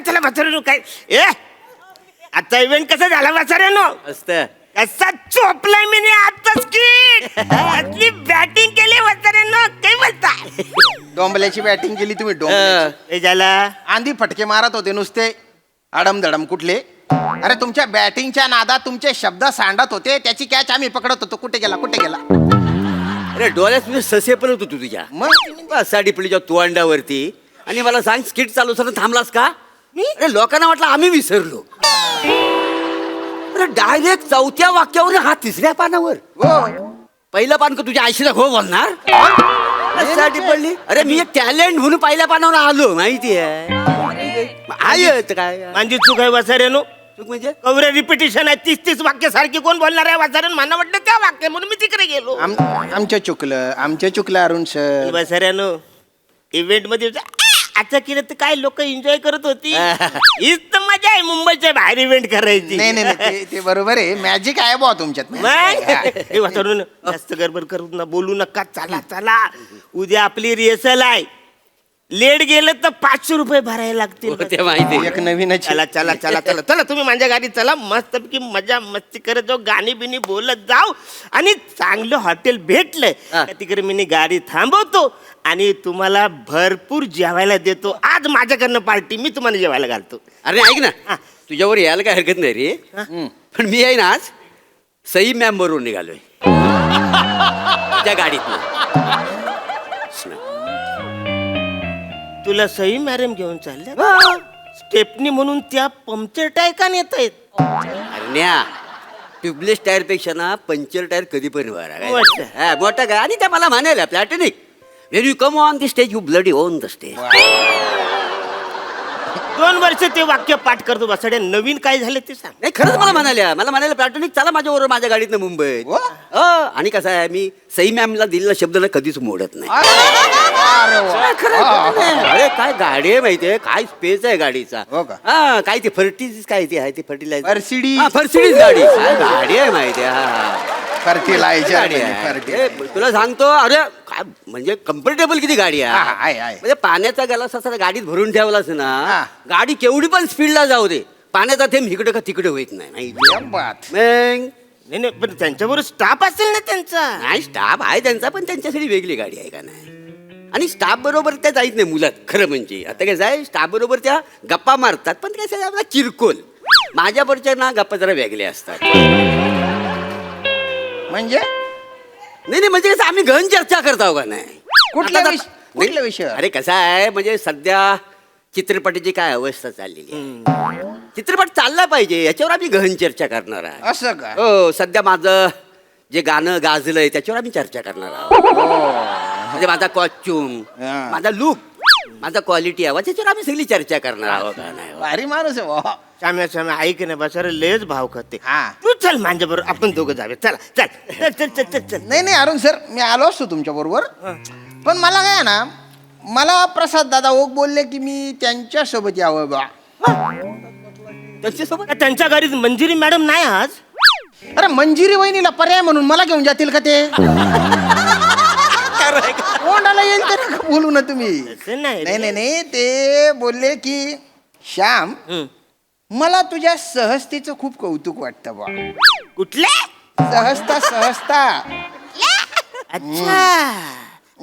चला म्हाताऱ्यानो काय ए आता इव्हेंट कसा झाला म्हाताऱ्यानो. असतं. कसा चोपलाय मी आताच की आतली बॅटिंग केली म्हाताऱ्यानो. काय बोलता डोंबल्याची बॅटिंग केली तुम्ही. डोंबल्याची हे झाला आंधी फटके मारत होते नुसते आडमधडम कुठले. अरे तुमच्या बॅटिंगच्या नादात तुमचे शब्द सांडत होते, त्याची कॅच आम्ही पकडत होतो. कुठे गेला कुठे गेला. अरे डोळ्यात तुझे ससे पण होतो तू तुझ्या. मग साडी पिढीच्या तोंडावरती आणि मला सांग स्किट चालू असताना थांबलास का? अरे लोकांना वाटलं आम्ही विसरलो. अरे डायरेक्ट 4थ्या वाक्यावर हा 3ऱ्या पानावर. पहिलं पान का तुझ्या आईशीला हो बोलणार. साठी पडली. अरे मी एक टॅलेंट म्हणून पहिल्या पानावर आलो माहिती आहे. काय माझी चूक आहे वाचाऱ्यानो. चूक म्हणजे कवरे रिपिटेशन आहे. 30 वाक्य सारखी कोण बोलणार आहे वाचाऱ्यान. मला वाटलं त्या वाक्य म्हणून मी तिकडे गेलो. आमचं चुकलं अरुण सर. वाचाऱ्यानो इव्हेंट मध्ये आता केलं तर काय लोक एन्जॉय करत होती. हीच तर मजा आहे मुंबईच्या बाहेर इव्हेंट करायची. नाही ते बरोबर आहे. मॅजिक आहे बुवा तुमच्यात. हे वातावरण जास्त गडबड करू ना, बोलू नका. चला उद्या आपली रिहर्सल आहे. लेट गेलं तर 500 रुपये भरायला लागतील. ते माहिती. एक नवीनच. चला तुम्ही माझ्या गाडीत चला. मस्त की मजा मस्ती करत जाऊ, गाणी बिनी बोलत जाऊ आणि चांगलं हॉटेल भेटलंय का तिकडे मी गाडी थांबवतो आणि तुम्हाला भरपूर जेवायला देतो. आज माझ्याकडनं पार्टी, मी तुम्हाला जेवायला घालतो. अरे ऐक ना, तुझ्यावर यायला काय हरकत नाही रे. पण मी आहे ना आज सई मॅम बरोबर निघालोय त्या गाडीत. तुला सई मॅडम घेऊन चालल्या स्टेपनी म्हणून त्या पंक्चर टायर का नेत आहेत? अरण्या ट्यूबलेस टायर पेक्षा ना पंक्चर टायर कधी पण मोठं. मोठा काय आणि त्या मला म्हणायला platonic when you come on the stage you bloody on the stage. 2 वर्ष ते वाक्य पाठ करतो बसाड्या. नवीन काय झालं ते सांग. नाही खरंच मला म्हणाल्या प्लॅटनिक चला माझ्याबरोबर माझ्या गाडीतनं मुंबईत. आणि कसं आहे मी सई मॅमला दिलेला शब्द ना कधीच मोडत नाही. अरे काय गाडी आहे माहितीये काय स्पेस आहे गाडीचा. हो का? हा काय ती फर्टिज काय ती आहे ती फर्टिलायझर Mercedes. फर्सिडीज गाडी काय गाडी आहे माहितीये. फर्टिलायझर गाडी आहे. तुला सांगतो अरे काय म्हणजे कम्फर्टेबल किती गाडी आहे. आहे. म्हणजे पाण्याचा गलास असा गाडीत भरून ठेवलास हा. ना गाडी केवढी पण स्पीडला जाऊ दे पाण्याचा थेंब इकडे का तिकडे होत नाही माहिती. मग नाही पण त्यांच्याबरोबर स्टाफ असेल ना त्यांचा. नाही स्टाफ आहे त्यांचा पण त्यांच्यासाठी वेगळी गाडी आहे का नाही. आणि स्टाफ बरोबर त्या जाईत नाही मुलात खरं म्हणजे. आता कसं आहे स्टाफ बरोबर त्या गप्पा मारतात पण ते कसं आहे, आपला चिरकोल. माझ्यावरच्या ना गप्पा जरा वेगळ्या असतात. म्हणजे नाही म्हणजे कसं आम्ही गहन चर्चा करतो का नाही. कुठल्या आता- कुठल्या नाही, विषयावर? अरे कसं आहे म्हणजे सध्या चित्रपटाची काय अवस्था चाललेली आहे. चित्रपट चालला पाहिजे याच्यावर आम्ही गहन चर्चा करणार आहे. असं का? हो सध्या माझं जे गाणं गाजलंय त्याच्यावर आम्ही चर्चा करणार आहोत. म्हणजे माझा कॉस्ट्युम हा. माझा लुक माझा क्वालिटी आवाज त्याच्यावर आम्ही सगळी चर्चा करणार आहोत का नाही. भारी माणूस आहे वा. श्याम्या ऐक ना बसारे लयच भाव खाते. हा. तू चल माझ्या बरोबर आपण दोघं जावे. चला चल चल चल चल चल चल. नाही अरुण सर मी आलो असतो तुमच्या बरोबर पण मला काय ना मला प्रसाद दादा ओक बोलले की मी त्यांच्या सोबत यावं बा. त्यांच्यासोबत त्यांच्या गाडीत मंजिरी मॅडम नाही आज. अरे मंजिरी वहिनीला पर्याय म्हणून मला घेऊन जातील का ते? कोणाला येईल ते नका बोलू ना तुम्ही. तसं नाही रे. नाही ते बोलले की श्याम मला तुझ्या सहजतेचं खूप कौतुक वाटतं बा. कुठल्या सहजता अच्छा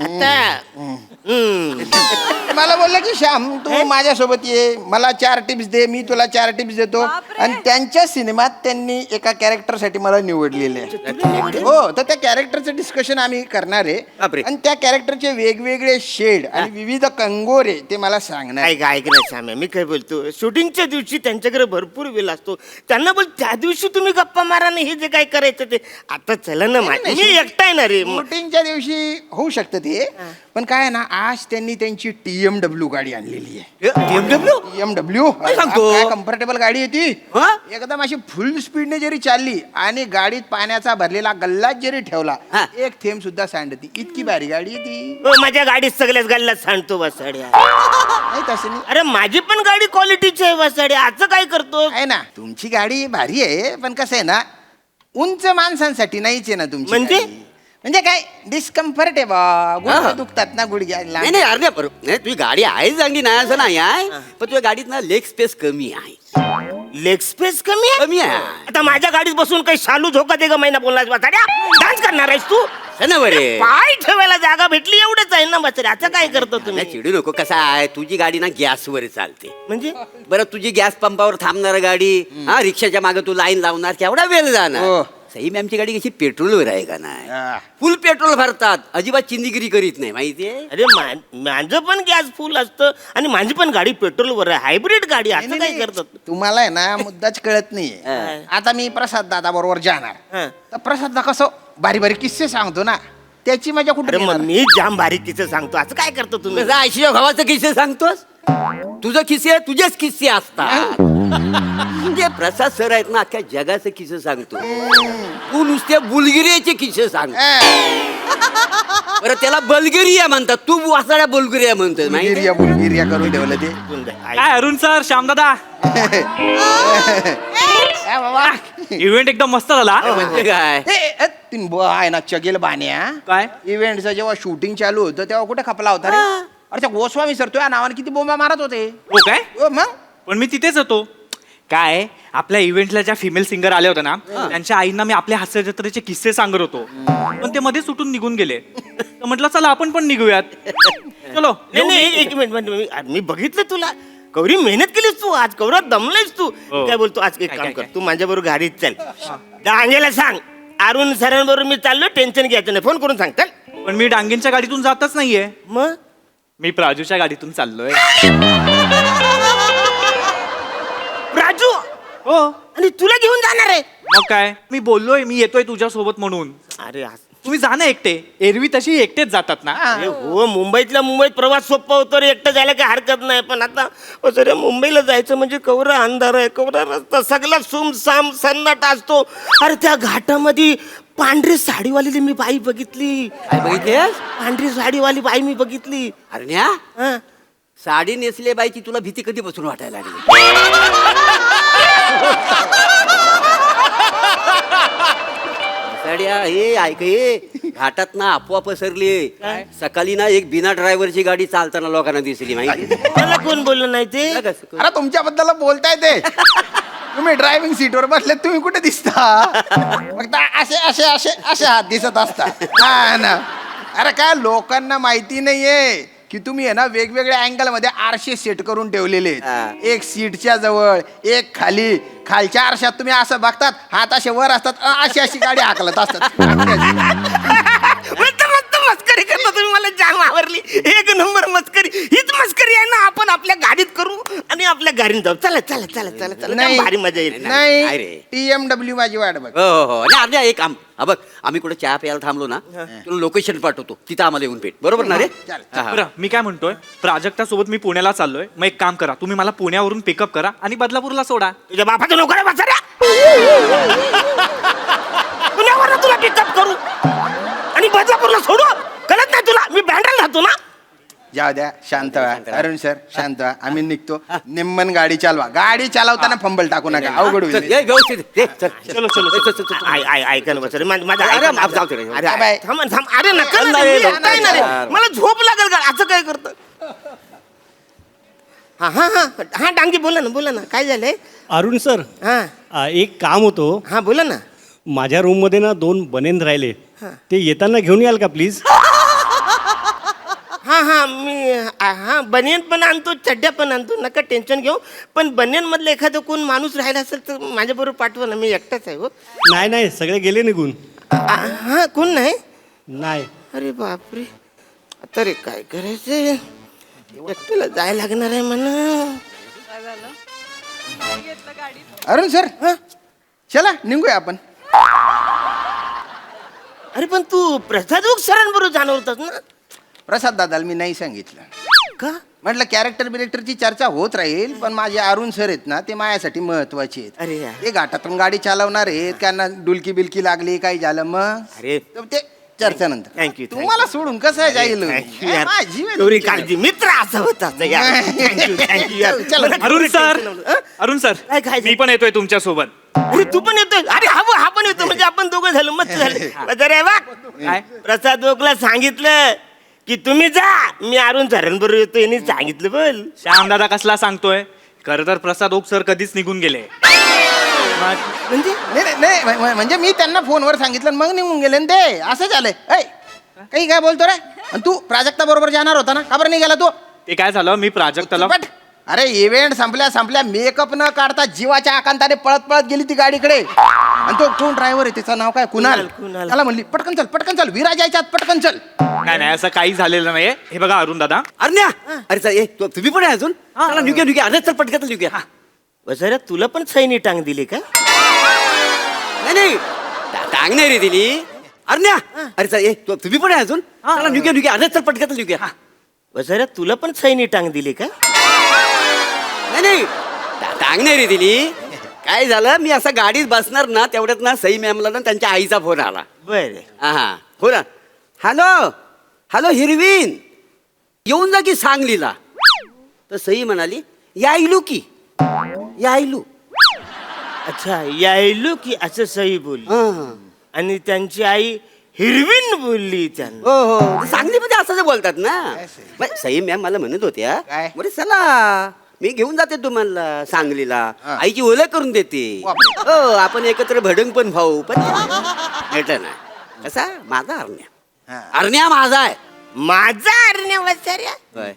आता मला बोलले की श्याम तू माझ्यासोबत ये मला 4 टिप्स दे मी तुला 4 टिप्स देतो. आणि त्यांच्या सिनेमात त्यांनी एका कॅरेक्टरसाठी मला निवडलेले आहे. हो तर त्या कॅरेक्टरचं डिस्कशन आम्ही करणार आहे बापरे. आणि त्या कॅरेक्टरचे वेगवेगळे शेड आणि विविध कंगोरे ते मला सांगणार आहे. ऐक ना श्याम्या मी काय बोलतो शूटिंगच्या दिवशी त्यांच्याकडे भरपूर वेळ असतो. त्यांना बोल त्या दिवशी तुम्ही गप्पा मारा ना हे जे काय करायचं ते आता चला ना मी एकटा आहे ना रे. शूटिंगच्या दिवशी होऊ शकतं ते पण काय आहे ना आज त्यांनी त्यांची TMW गाडी आणलेली आहे. TMW काय सांगतो? काय कम्फर्टेबल गाडी आहे ती. हा? एकदम अशी फुल स्पीडने जरी चालली आणि गाडीत पाण्याचा भरलेला गल्लाच जरी ठेवला हा. एक थेंब सुद्धा सांडती इतकी भारी गाडी आहे ती. हो, माझ्या गाडीत सगळ्याच गाडीला सांडतो वसाड्या. नाही तसं नाही अरे माझी पण गाडी क्वालिटीची आहे वसाड्या. आज काय करतो आहे ना तुमची गाडी भारी आहे पण कसं आहे ना उंच माणसांसाठी नाहीच आहे ना तुमची म्हणजे? गाडी. म्हणजे काय डिस्कम्फर्ट आहे बा गुडघे दुखतात ना गुडघ्याला. नाही अरे बरोबर नाही तुझी गाडी आहे चांगली नाही असं नाही आहे पण तुझ्या गाडीत ना लेग स्पेस कमी आहे. लेग स्पेस कमी आहे. कमी आहे आता माझ्या गाडीत बसून काही शालू झोका दे ग महिना बोलला वसाड्या. डान्स करणार आहेस तू. है ना बरे. पाय ठेवायला जागा भेटली एवढंच आहे ना बसाड्या. आता काय करतो नाही तुम्ही चिडू नको कसं आहे तुझी गाडी ना गॅसवर चालते. म्हणजे बरं तुझी गॅस पंपावर थांबणार गाडी हा रिक्षाच्या मागे तू लाईन लावणार केवढा वेळ हो. जाणार. सई मॅमची गाडी कशी पेट्रोलवर आहे का नाही हा. फुल पेट्रोल भरतात अजिबात चिंदीगिरी करीत नाही माहितीये. अरे माझं पण गॅस फुल असतं आणि माझी पण गाडी पेट्रोलवर आहे हायब्रिड गाडी. असं काय करतात तुम्हाला आहे ना मुद्दाच कळत नाहीये. आता मी प्रसाद दादा बरोबर जाणार हा. तर प्रसाद दादा कसं बारी बारी किस्से सांगतो ना त्याची मजा अरे कुठे मग मी जाम बारीकीचं सांगतो. असं काय करतो तुम्ही. कसं आयशीच्या भावाचं किस्से सांगतोस तुझं किस्से तुझेच किस्से असतात. म्हणजे प्रसाद सर आहेत ना अख्ख्या जगाचे किस्से सांगतो तू नुसते बुलगिरियाचे किस्से सांग. बरं त्याला बल्गेरिया म्हणतात तू वासाड्या बुलगिरिया म्हणतोस माहिती आहे? बुलगिरिया करून ठेवलं ते. काय अरुण सर श्यामदादा इव्हेंट एकदम मस्त झाला. म्हणजे काय आहे ना चगेल बाण्या काय इव्हेंटचं जेव्हा शूटिंग चालू होतं तेव्हा कुठे खपला होता रे. अरे त्या गोस्वामी सर तुझ्या नावाने किती बोंबा मारत होते. हो काय हो, मग पण मी तिथेच होतो. काय आपल्या इव्हेंटला ज्या फिमेल सिंगर आल्या होत्या ना त्यांच्या आईंना मी आपल्या हास्य जत्रेचे किस्से सांगत होतो पण ते मध्ये सुटून निघून गेले. तर म्हटलं चला आपण पण निघूयात. चलो नाही एक मिनिट मी बघितलं तुला कवरी मेहनत केलीस तू आज कवरात दमलायस तू. काय बोलतो आज एक काम कर तू माझ्या बरोबर गाडीत चल. डांगेला सांग अरुण सरांबरोबर मी चाललो टेन्शन घ्यायचं नाही फोन करून सांग चल. पण मी डांगेंच्या गाडीतून जातच नाहीये. मग मी प्राजूच्या गाडीतून चाललोय. राजू हो आणि तुला घेऊन जाणार आहे? मग काय, मी बोललोय मी येतोय तुझ्यासोबत म्हणून. अरे तुम्ही जा ना एकटे, एरवी तशी एकटेच जातात ना. अरे हो, मुंबईतल्या मुंबईत प्रवास सोपा होतो रे, एकटं जायला काही हरकत नाही. पण आता सर मुंबईला जायचं म्हणजे कवरा अंधार आहे, कवरा रस्ता, सगळा सुमसाम सन्नाटा असतो. अरे त्या घाटामध्ये पांढरी साडीवाली मी बाई बघितली. काय बघितलेस? पांढरी साडीवाली बाई मी बघितली. अरण्या, हं. साडी नेसले बाईची तुला भीती कधीपासून वाटायला लागली? साड्या हे ऐक, हे घाटात ना अफवा पसरली. सकाळी ना एक बिना ड्रायव्हरची गाडी चालताना लोकांना दिसली माहिती? मला कोण बोललं नाही ते? अरे तुमच्याबद्दल बोलताय ते. तुम्ही ड्रायव्हिंग सीटवर बसले, तुम्ही कुठे दिसता? फक्त असे असे असे असे हात दिसत असता. हा ना. अरे काय लोकांना माहिती नाहीये की तुम्ही आहे ना वेगवेगळ्या अँगल मध्ये आरशे सेट करून ठेवलेले आहेत. एक सीटच्या जवळ, एक खाली. खालच्या आरशात तुम्ही असं बघतात, हात असे वर असतात, अशी अशी गाडी हाकलत असतात. मस्त मस्त मस्करी करता तुम्ही, मला जाम आवरली. एक नंबर मस्करी. हीच मस्करी आहे ना आपण आपल्या गाडीत करू आणि आपल्या गाडीत जाऊ. चला चला चला चला चला, नाही. जाम भारी मजा येईल. नाही नाही रे. TMW माझी वाट बघ. हो हो हो. आणि अर्ध्या एक हा बघ, आम्ही कुठे चहा प्यायला थांबलो ना, तुला लोकेशन पाठवतो, तिथं आम्हाला येऊन भेट. बरोबर ना रे? हा, हा. बरं, मी काय म्हणतोय, प्राजक्ता सोबत मी पुण्याला चाललोय. मग एक काम करा, तुम्ही मला पुण्यावरून पिकअप करा आणि बदलापूरला सोडा. तुझ्या बापाचं नोकर आहे बसाऱ्या. पुण्यावर तुला पिकअप करू आणि बदलापूरला सोडू. कळत नाही तुला? मी बँड्राला राहतो ना. जाऊ द्या, शांत व्हा. अरुण सर शांत व्हा, आम्ही निघतो. निम्मन गाडी चालवा. गाडी चालवताना फंबल टाकू नका, अवघड चल, होईल. ये, व्यवस्थित ये, चल, चल. चलो चलो चल, चल, चल, चल. ऐका ना बसारे, माझा अरे, ऐका ना. माफ जाऊ दे रे. अरे बाय. थांब थांब. अरे नका ना, नाही, मी आता येणार आहे. यार. मला झोप लागेल का? असं काय करतं? हा हा हा हा डांगी बोला ना काय झालंय? अरुण सर, हा एक काम होतं. हा बोला ना. माझ्या रूममध्ये ना 2 बनेन राहिले, ते येताना घेऊन याल का प्लीज? हा हा मी हा बनियन पण आणतो, चड्ड्या पण आणतो, नका टेन्शन घेऊ. पण बनियन मधलं एखादं कोण माणूस राहिला असेल तर माझ्या बरोबर पाठवा ना, मी एकटाच आहे. हो नाही नाही, सगळे गेले निघून. हा कोण नाही? नाही. अरे बापरे, आता रे काय करायचं? एकट्याला जायला लागणार आहे म्हणा. अरुण सर, चला निघूया आपण. अरे पण तू प्रसाद सरांबरोबर जाणार होतास ना? प्रसाद दादाला मी नाही सांगितलं. का? म्हटलं कॅरेक्टर बिरेक्टरची चर्चा होत राहील, पण माझे अरुण सर आहेत ना, ते माझ्यासाठी महत्वाचे आहेत. अरे यार. ते घाटातून गाडी चालवणार आहेत, त्यांना डुलकी बिलकी लागली, काही झालं मग अरे तर ते चर्चेनंतर. थँक्यू तुम्हाला सोडून कसं जाईल? माझी वेळ. एवढी काळजी मित्र असा होता. अरुण सर, अरुण काय सर, खायचं? मी पण येतोय तुमच्या सोबत. अरे तू पण येतोय? अरे हा पण येतो, म्हणजे आपण दोघं झालो, मस्त झालं. अरे वा, काय? प्रसाद ओकला सांगितलं की तुम्ही जा, मी अरुण सरांबरोबर येतो, यांनी सांगितलं. बोल. श्यामदादा कसला सांगतोय? खरं तर प्रसाद ओक सर कधीच निघून गेले. म्हणजे नाही, म्हणजे मी त्यांना फोनवर सांगितलं आणि मग निघून गेले ना ते. असं झालंय. ऐ, काही काय बोलतो रे? आणि तू प्राजक्ता बरोबर जाणार होता ना, का बरं नाही गेला तू? ते काय झालं, मी प्राजक्ताला पट. अरे इव्हेंट संपल्या मेकअप न काढता जीवाच्या आकांताने पळत पळत गेली ती गाडीकडे. आणि तो कोण ड्रायव्हर आहे, त्याचं नाव काय? कुणाल. कुणाल. त्याला म्हणली पटकन चल विराज यायच्यात, पटकन चल. नाही असं काही झालेलं नाहीये. हे बघा अरुण दादा, अरण्या, अरे चल, ये, तुम्ही पण आहे अजून? चला निघूया. अरे चल पटकन निघूया. वसाऱ्या तुला पण सैनी टांग दिली का? नाही टांग नाही रे दिली. अरण्या, अरे चल, ये, तुम्ही पण आहे अजून? चला निघूया. अरे चल पटकन निघूया. वसाऱ्या तुला पण सैनी टांग दिली का? नाही टांग नाही रे दिली. काय झालं, मी असं गाडीत बसणार ना, तेवढ्यात ना सई मॅमला ना त्यांच्या आईचा फोन आला. बर. हा फोन. हॅलो हिरवीन, येऊन जा की सांगलीला. तर सई म्हणाली यायलू की यायलू. अच्छा, यायलो की असं सई बोलली. हा. आणि त्यांची आई हिरवीन बोलली त्यांना. हो हो, सांगलीमध्ये असं जे बोलतात ना. मग सई मॅम मला म्हणत होत्या, काय? बरे चला मी घेऊन जाते तुम्हाला सांगलीला, आईची ओळख करून देते. हो, आपण एकत्र भडंग पण खाऊ. पण भेटलं ना. कसा माझा अरण्या माझा आहे. माझा अरण्या वसाऱ्या? होय.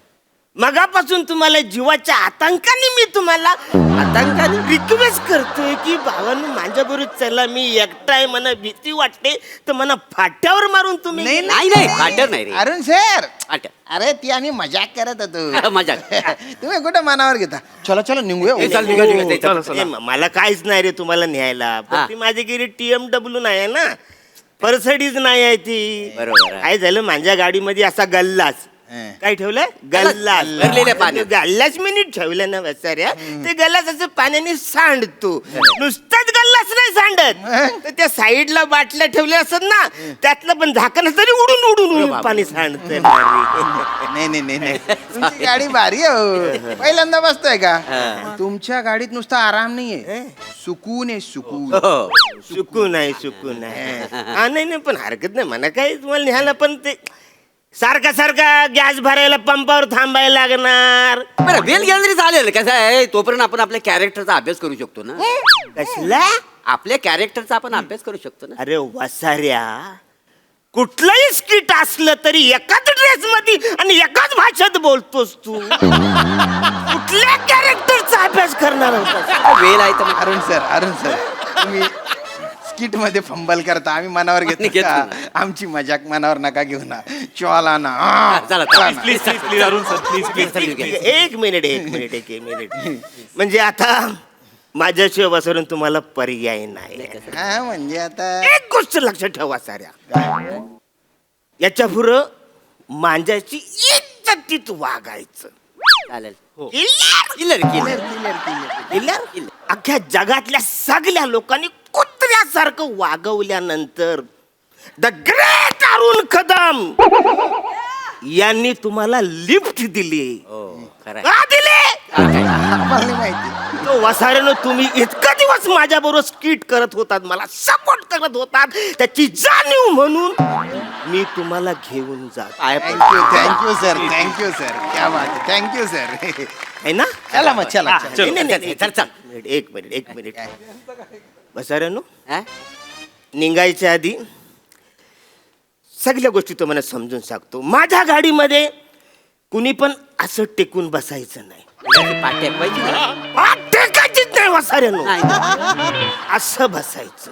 मगापासून तुम्हाला जीवाच्या आतंकाने मी तुम्हाला आतंकाने रिक्वेस्ट करतोय की भावानं माझ्या बरोबर चला, मी एकटाय, मला भीती वाटते, तर मला फाट्यावर मारून तुम्ही नाही, नाही नाही फाटर नाही रे अरुण सर फाटर अरे ती आम्ही मजाक करत होतो मजाक तुम्ही कुठं मनावर घेता चला चला निघूया ए, चल, निघा, निघा, ते, चल, चल. ए, मला काहीच नाही रे तुम्हाला न्यायला, पण हा. ती माझ्याकडे TMW नाही आहे ना, परसडीच नाही आहे ती. बरोबर आहे. काय झालं, माझ्या गाडीमध्ये असा गल्लाच काय ठेवलंय, गल्लाच भरलेल्या पाण्यात. गल्लाच मी नीट ठेवलं ना वसाऱ्या, ते गल्लाच असं पाण्याने सांडतो. नुसताच गल्लाच नाही सांडत, तर त्या साईडला बाटल्या ठेवल्या असत ना, त्यातलं पण झाकण तरी उडून उडून उडून पाणी सांडत. नाही नाही नाही नाही तुमची गाडी भारी आहे हो. पहिल्यांदा बसतोय का तुमच्या गाडीत नुसता आराम नाहीये सुकून आहे सुकून हो. सुकून आहे सुकून आहे. हा नाही नाही, पण हरकत नाही म्हणा, काय तुम्हाला न्यायला, पण ते सारखा सारखा गॅस भरायला पंपावर थांबायला लागणार. बरं बेल गेलं तरी चालेल. कसं आहे, तोपर्यंत आपण आपल्या कॅरेक्टरचा अभ्यास करू शकतो ना. कसला? आपल्या कॅरेक्टरचा आपण अभ्यास करू शकतो ना. अरे वसाऱ्या, कुठलंही स्किट असलं तरी एकाच ड्रेस मध्ये आणि एकाच भाषेत बोलतोस तू. कुठल्या कॅरेक्टरचा अभ्यास करणार होता? वेळ आहे तर मग अरुण सर तुम्ही स्किट मध्ये फंबल करता, आम्ही मनावर घेतो घेतो का? ना. आमची मजाक मनावर नका घेऊ ना. चला ना चला, चला ना. Please please please Arun sir please please एक मिनिट म्हणजे आता माझ्याशिवाय वसरून तुम्हाला पर्याय नाही. हा, म्हणजे आता एक गोष्ट लक्षात ठेवा साऱ्या, याच्या पुढं मांजाची इज्जतीत वागायचं. चालेल. किल्लर किल्लर किल्लर अख्ख्या जगातल्या सगळ्या लोकांनी कुत्र्यासारखं वागवल्यानंतर द ग्रेट अरुण कदम यांनी तुम्हाला लिफ्ट दिली. हो खरं आहे. का दिली? मला नाही माहिती. तो वसाऱ्यानं तुम्ही इतका दिवस माझ्या बरोबर स्किट करत होतात, मला सपोर्ट करत होतात, त्याची जाणीव म्हणून मी तुम्हाला घेऊन जात थँक्यू सर क्या बात आहे, थँक्यू सर. आहे ना. चला मग चला नाही, नाही, नाही, चल, चल. एक मिनिट वसाऱ्यानो, हा? निघायच्या आधी सगळ्या गोष्टी तुम्हाला समजून सांगतो. माझ्या गाडीमध्ये कुणी पण असं टेकून बसायचं नाही. पाट्या पाहिजे ना? पाठ टेकायचीच नाही वसाऱ्यानो, नाही. असं बसायचं.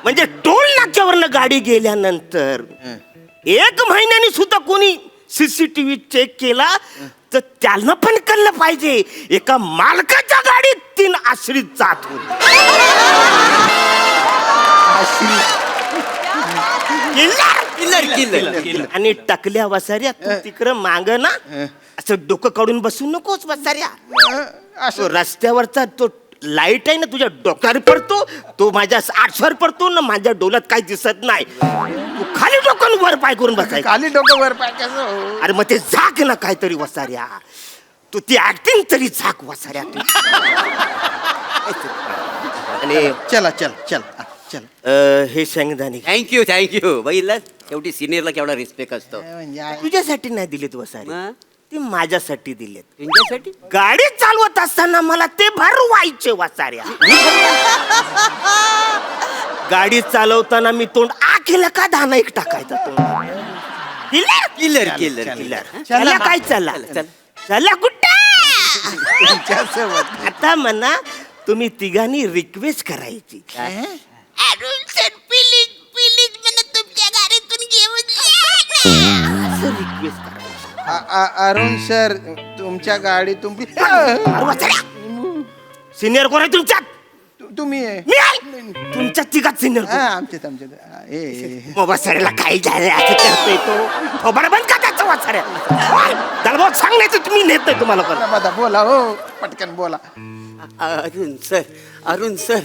म्हणजे टोल नाक्यावरनं गाडी गेल्यानंतर 1 महिन्याने सुद्धा कोणी CCTV चेक केला तर त्यांना पण कळलं पाहिजे एका मालकाच्या गाडीत 3 आश्रित जात होते. किल्लर. आणि टाकल्या वसाऱ्या, तू तिकडं माग ना असं डोकं काढून बसू नकोस वसाऱ्या. तो रस्त्यावरचा तो लाईट आहे ना तुझ्या डोक्यावर पडतो, तो माझ्या आठशेवर पडतो ना, माझ्या डोळ्यात काही दिसत नाही. तू खाली डोकं वर पाय करून बसायचं. खाली डोकं वर पाय कसं हो? अरे मग ते झाक ना काहीतरी वसाऱ्या, तू ती ऍक्टिंग तरी झाक वसाऱ्या तू. आणि चला चल चल चल हे शेंगदाणे थँक्यू बघितलं, शेवटी सिनियरला केवढा रिस्पेक्ट असतो. म्हणजे तुझ्यासाठी नाही दिलेत वसारे, मग? ते माझ्यासाठी दिलेत. तुमच्यासाठी गाडी चालवत असताना मला ते भरवायचे वसाऱ्या. गाडी चालवताना मी तोंड केलं का दाना एक टाकायचा तोंड. किल्लर. चला काय चला चला कुठे तुमच्यासोबत आता म्हणा तुम्ही तिघांनी रिक्वेस्ट करायची. अरुण सर प्लीज प्लीज मला तुमच्या गाडीतून घेऊन जा. असं रिक्वेस्ट करायची. अरुण सर तुमच्या गाडीतून सिनियर कोण आहे तुमच्यात? तुम्ही आहे. मी आहे. तुमच्या तिघात सिनियर हा, आमच्यात वसाऱ्याला काय झालं असं करतोय तो. बरं बंद का त्याचं वसाऱ्या. त्याला बहुत सांग नाही तर तुम्ही नेत नाही तुम्हाला पण. बोला हो पटकन बोला. अरुण सर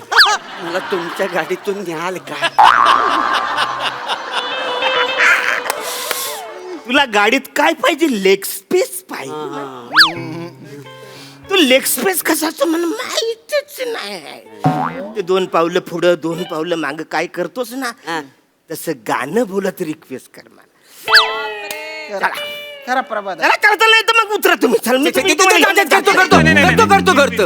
मला तुमच्या गाडीतून न्याल का? तुला गाडीत काय पाहिजे? लेग स्पेस पाहिजे. तू लेग स्पेस कशाचं मला माहितच नाही. ते 2 पावलं पुढं 2 पावलं माग काय करतोस ना, तसं गाणं बोलत रिक्वेस्ट कर मला. खरा प्रभात त्याला करता नाही तर मग उतरा तुम्ही. चल मी करतो.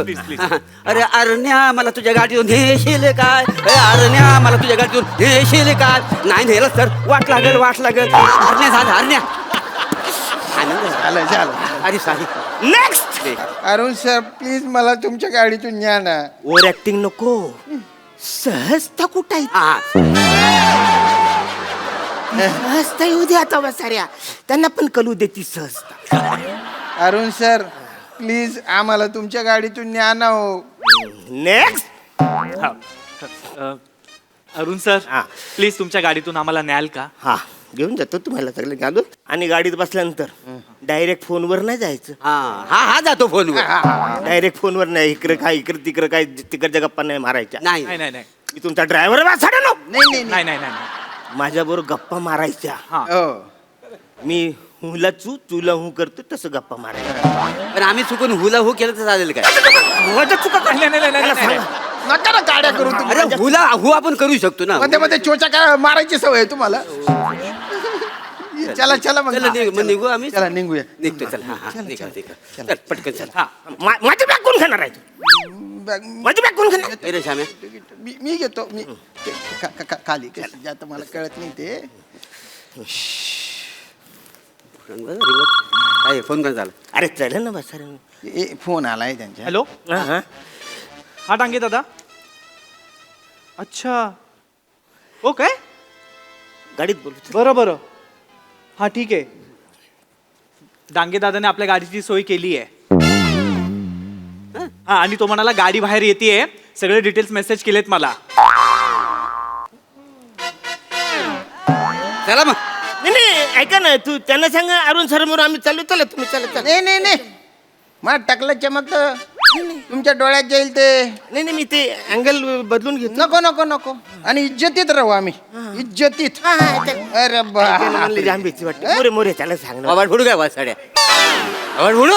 अरे अरण्या मला तुझ्या गाडीतून नेशील काय? अरण्या मला तुझ्या गाडीतून नेशील काय? नाही नेलं सर, वाट लागेल. अरण्या झालं अरण्या. आनंद झाला. झालं झालं. अरे sorry. Next Arun sir please मला तुमच्या गाडीतून न्या ना. ओव्हर ऍक्टिंग नको. सहजता कुठं आहे? हा सहजता येऊ दे आता बसाऱ्या, त्यांना पण कळू दे ती सहजता. अरुण सर प्लीज आम्हाला तुमच्या गाडीतून न्या ना हो. नेक्स्ट अरुण सर हा. प्लीज तुमच्या गाडीतून आम्हाला न्याल का? हा घेऊन जातो तुम्हाला सगळं घालून. आणि गाडीत बसल्यानंतर डायरेक्ट फोनवर नाही जायचं. हा जातो फोनवर. डायरेक्ट फोनवर नाही, इकडे काय इकडे तिकडे काय तिकडच्या गप्पा नाही मारायच्या. नाही नाही नाही नाही मी तुमचा ड्रायव्हर वाचाडा नो. नाही नाही नाही माझ्याबरोबर गप्पा मारायच्या. हो मी हुला तुला हू करतो तसं गप्पा मारायच्या. पण आम्ही चुकून हुला हू केलं तर चालेल काय? माझ्या चुका नाही, नाही, नाही, नाही, नाही. नका ना गाड्या करू तुम्ही. अरे हुला हू आपण करू शकतो ना. मध्ये मध्ये चोचा काय मारायची सवय आहे तुम्हाला. चला चला मग. चला, मग निघू आम्ही. चला निघूया. निघतो चल. हा निघा चल पटकन चल. हा माझी बॅग कोण घेणार आहे? बॅग- माझी बॅग कोण घेणार? अरे श्याम्या मी घेतो. मी खाली कशी आता मला कळत नाही ते. काय फोन कर झाला. अरे चल ना बस रे. फोन आलाय त्यांच्या. हॅलो हा हा डांगे दादा. अच्छा हो काय? गाडीत बोलतो. बरं बरं हा ठीक आहे. डांगे दादाने आपल्या गाडीची सोय केली आहे. हा आणि तो म्हणाला गाडी बाहेर येते, सगळे डिटेल्स मेसेज केलेत मला. चला मग. नाही नाही ऐका ना, तू त्यांना सांग अरुण सर म्हणून आम्ही चालू. चला तुम्ही चला. नाही नाही नाही मला टाकलं चमकत तुमच्या डोळ्यात जाईल ते. नाही नाही मी ते अँगल बदलून घेतो. नको नको नको. आणि इज्जतीत राहू आम्ही. इज्जतीत. अरे जांभीची वाटतं. मोरे मोरे त्याला सांग ना. आवाज फोडू काय वासाड्या? आवाज फोडू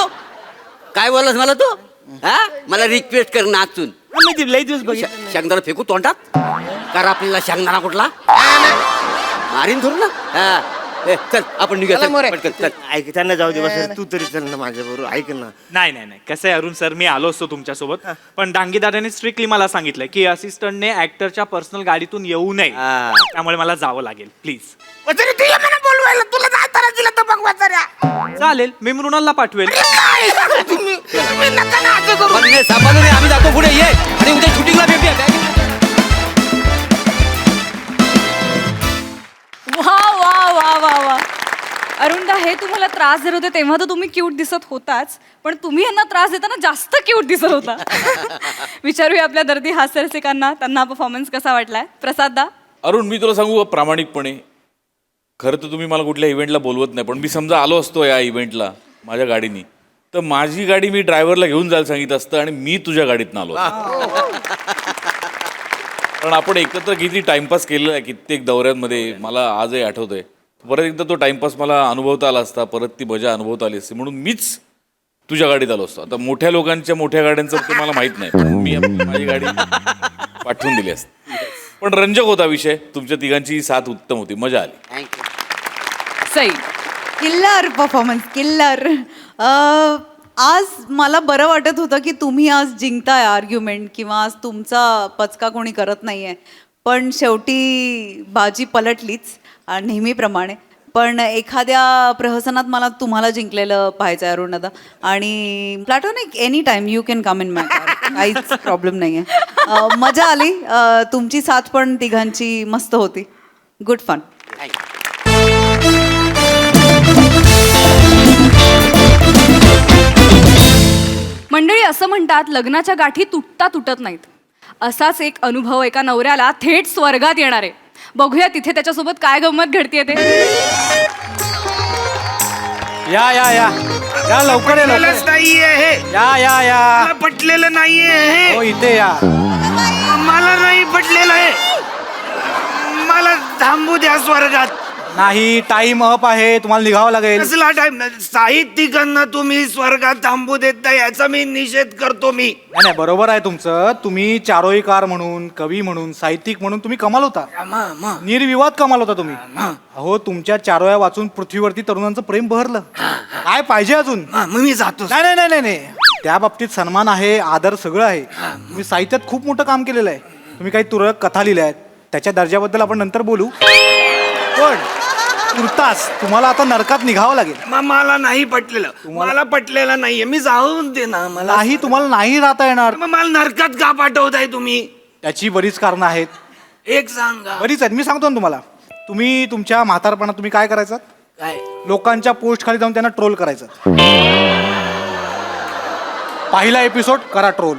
काय बोललास मला तू? हा मला रिक्वेस्ट कर नाचून. मी ते लई दिवस बघितलं. शेंगदाणा फेकू तोंडात कर आपल्याला शेंगदाणा कुठला मारीन थोडं ना. हा ए, चल आपण निघूया चला, चल, मोरे. पटकन, चल. ऐक त्यांना जाऊ दे बस. तू तरी चल ना माझ्या बरोबर. ऐक ना. नाही नाही नाही कसं आहे अरुण सर, मी आलो असतो तुमच्यासोबत, पण डांगे दादाने स्ट्रिक्टली मला सांगितलं की असिस्टंटने ऍक्टरच्या पर्सनल गाडीतून येऊ नये, हा. त्यामुळे मला जावं लागेल. प्लीज तरी तुझ्या मला बोलवायला तुला जाताना दिलं तर बघ वाचाऱ्या. चालेल, मी मृणालला पाठवेल. तुम्ही नका ना असं करू. पण नाही, सांभाळून ये, आम्ही जातो पुढे ये आणि उद्या शूटिंगला भेटूया. वा वा वा वा वा. अरुणदा, हे तुम्हाला त्रास देत होते तेव्हा तर तुम्ही क्यूट दिसत होताच, पण तुम्ही यांना त्रास देताना जास्त क्यूट दिसत होता. विचारूया आपल्या दर्दी हास्य रसिकांना त्यांना परफॉर्मन्स कसा वाटलाय. प्रसाद दा. अरुण, मी तुला सांगू का प्रामाणिकपणे, खरं तर तुम्ही मला कुठल्या इव्हेंटला बोलवत नाही, पण मी समजा आलो असतो या इव्हेंटला माझ्या गाडीनी, तर माझी गाडी मी ड्रायव्हरला घेऊन जायला सांगितलं असतं आणि मी तुझ्या गाडीत आलो असतो. कारण आपण एकत्र किती टाइमपास केलेला आहे कित्येक दौऱ्यांमध्ये, मला आजही आठवतंय. परत एकदा तो टाइमपास मला अनुभवता आला असता, परत ती मजा अनुभवता आली असती, म्हणून मीच तुझ्या गाडीत आलो असतो. आता मोठ्या लोकांच्या मोठ्या गाड्यांचं ते मला माहित नाही, पण मी माझी गाडी पाठवून दिली असती. पण रंजक होता विषय, तुमच्या तिघांची साथ उत्तम होती, मजा आली. सई. Killer performance, killer. आज मला बरं वाटत होतं की तुम्ही आज जिंकताय आर्ग्युमेंट, किंवा आज तुमचा पचका कोणी करत नाहीये, पण शेवटी बाजी पलटलीच नेहमीप्रमाणे. पण एखाद्या प्रहसनात मला तुम्हाला जिंकलेलं पाहायचं आहे अरुण दादा. आणि Platonic any time you can come in my car, काहीच प्रॉब्लेम नाही आहे. मजा आली. तुमची साथ पण तिघांची मस्त होती. Good fun. मंडळी, असं म्हणतात लग्नाच्या गाठी तुटता तुटत नाहीत. असाच एक अनुभव एका नवऱ्याला थेट स्वर्गात येणार आहे. बघूया तिथे त्याच्यासोबत काय गंमत घडतीये ते. या या या या लवकर या लवकर. नाहीये या या या. पटलेलं नाहीये. हो इथे या. मला नाही पटलेलं आहे. मला थांबू द्या स्वर्गात. नाही, टाइम अप आहे, तुम्हाला निघावं लागेल. कसला टाइम? साहित्यिकांना तुम्ही स्वर्गात थांबू देत नाही याचा मी निषेध करतो. नाही नाही, बरोबर आहे तुमचं. तुम्ही चारोळीकार म्हणून, कवी म्हणून, साहित्यिक म्हणून तुम्ही कमाल होता. निर्विवाद कमाल होता तुम्ही. अहो, तुमच्या चारोळ्या वाचून पृथ्वीवरती तरुणांचं प्रेम बहरलं. काय पाहिजे अजून? मी जातो. नाही नाही नाही नाही, त्या बाबतीत सन्मान आहे, आदर सगळं आहे. तुम्ही साहित्यात खूप मोठं काम केलेलं आहे. तुम्ही काही तुरळक कथा लिहिल्या आहेत, त्याच्या दर्जाबद्दल आपण नंतर बोलू. पण तुर्तास तुम्हाला आता नरकात निघावं लागेल. मला नाही पटलेलं, मला पटलेलं नाहीये. मी जाऊन दे ना मला. नाही तुम्हाला नाही राहता येणार. मग मला नरकात का पाठवताय तुम्ही? त्याची बरीच कारणं आहेत. एक सांगा. बरीच आहेत, मी सांगतो ना तुम्हाला. तुम्ही तुमच्या म्हातारपणात तुम्ही काय करायचं? काय? लोकांच्या पोस्ट खाली जाऊन त्यांना ट्रोल करायचं. पहिला एपिसोड करा ट्रोल.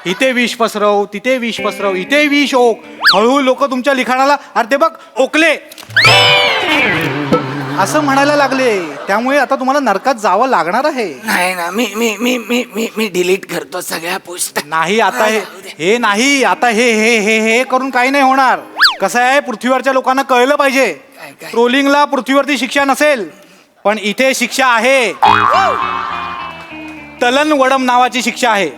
इथे विष पसरव, तिथे विष पसरव, इथे विष ओक. हळूहळू लोक तुमच्या लिखाणाला अरे ते बघ ओकले असं म्हणायला लागले. त्यामुळे आता तुम्हाला नरकात जावं लागणार आहे. नाही ना, मी मी मी मी मी मी डिलीट करतो सगळ्या पोस्ट. नाही आता हे नाही आता हे हे हे हे करून काही नाही होणार. कसं आहे, पृथ्वीवरच्या लोकांना कळलं पाहिजे ट्रोलिंगला पृथ्वीवरती शिक्षा नसेल, पण इथे शिक्षा आहे. तलन वडम नावाची शिक्षा आहे.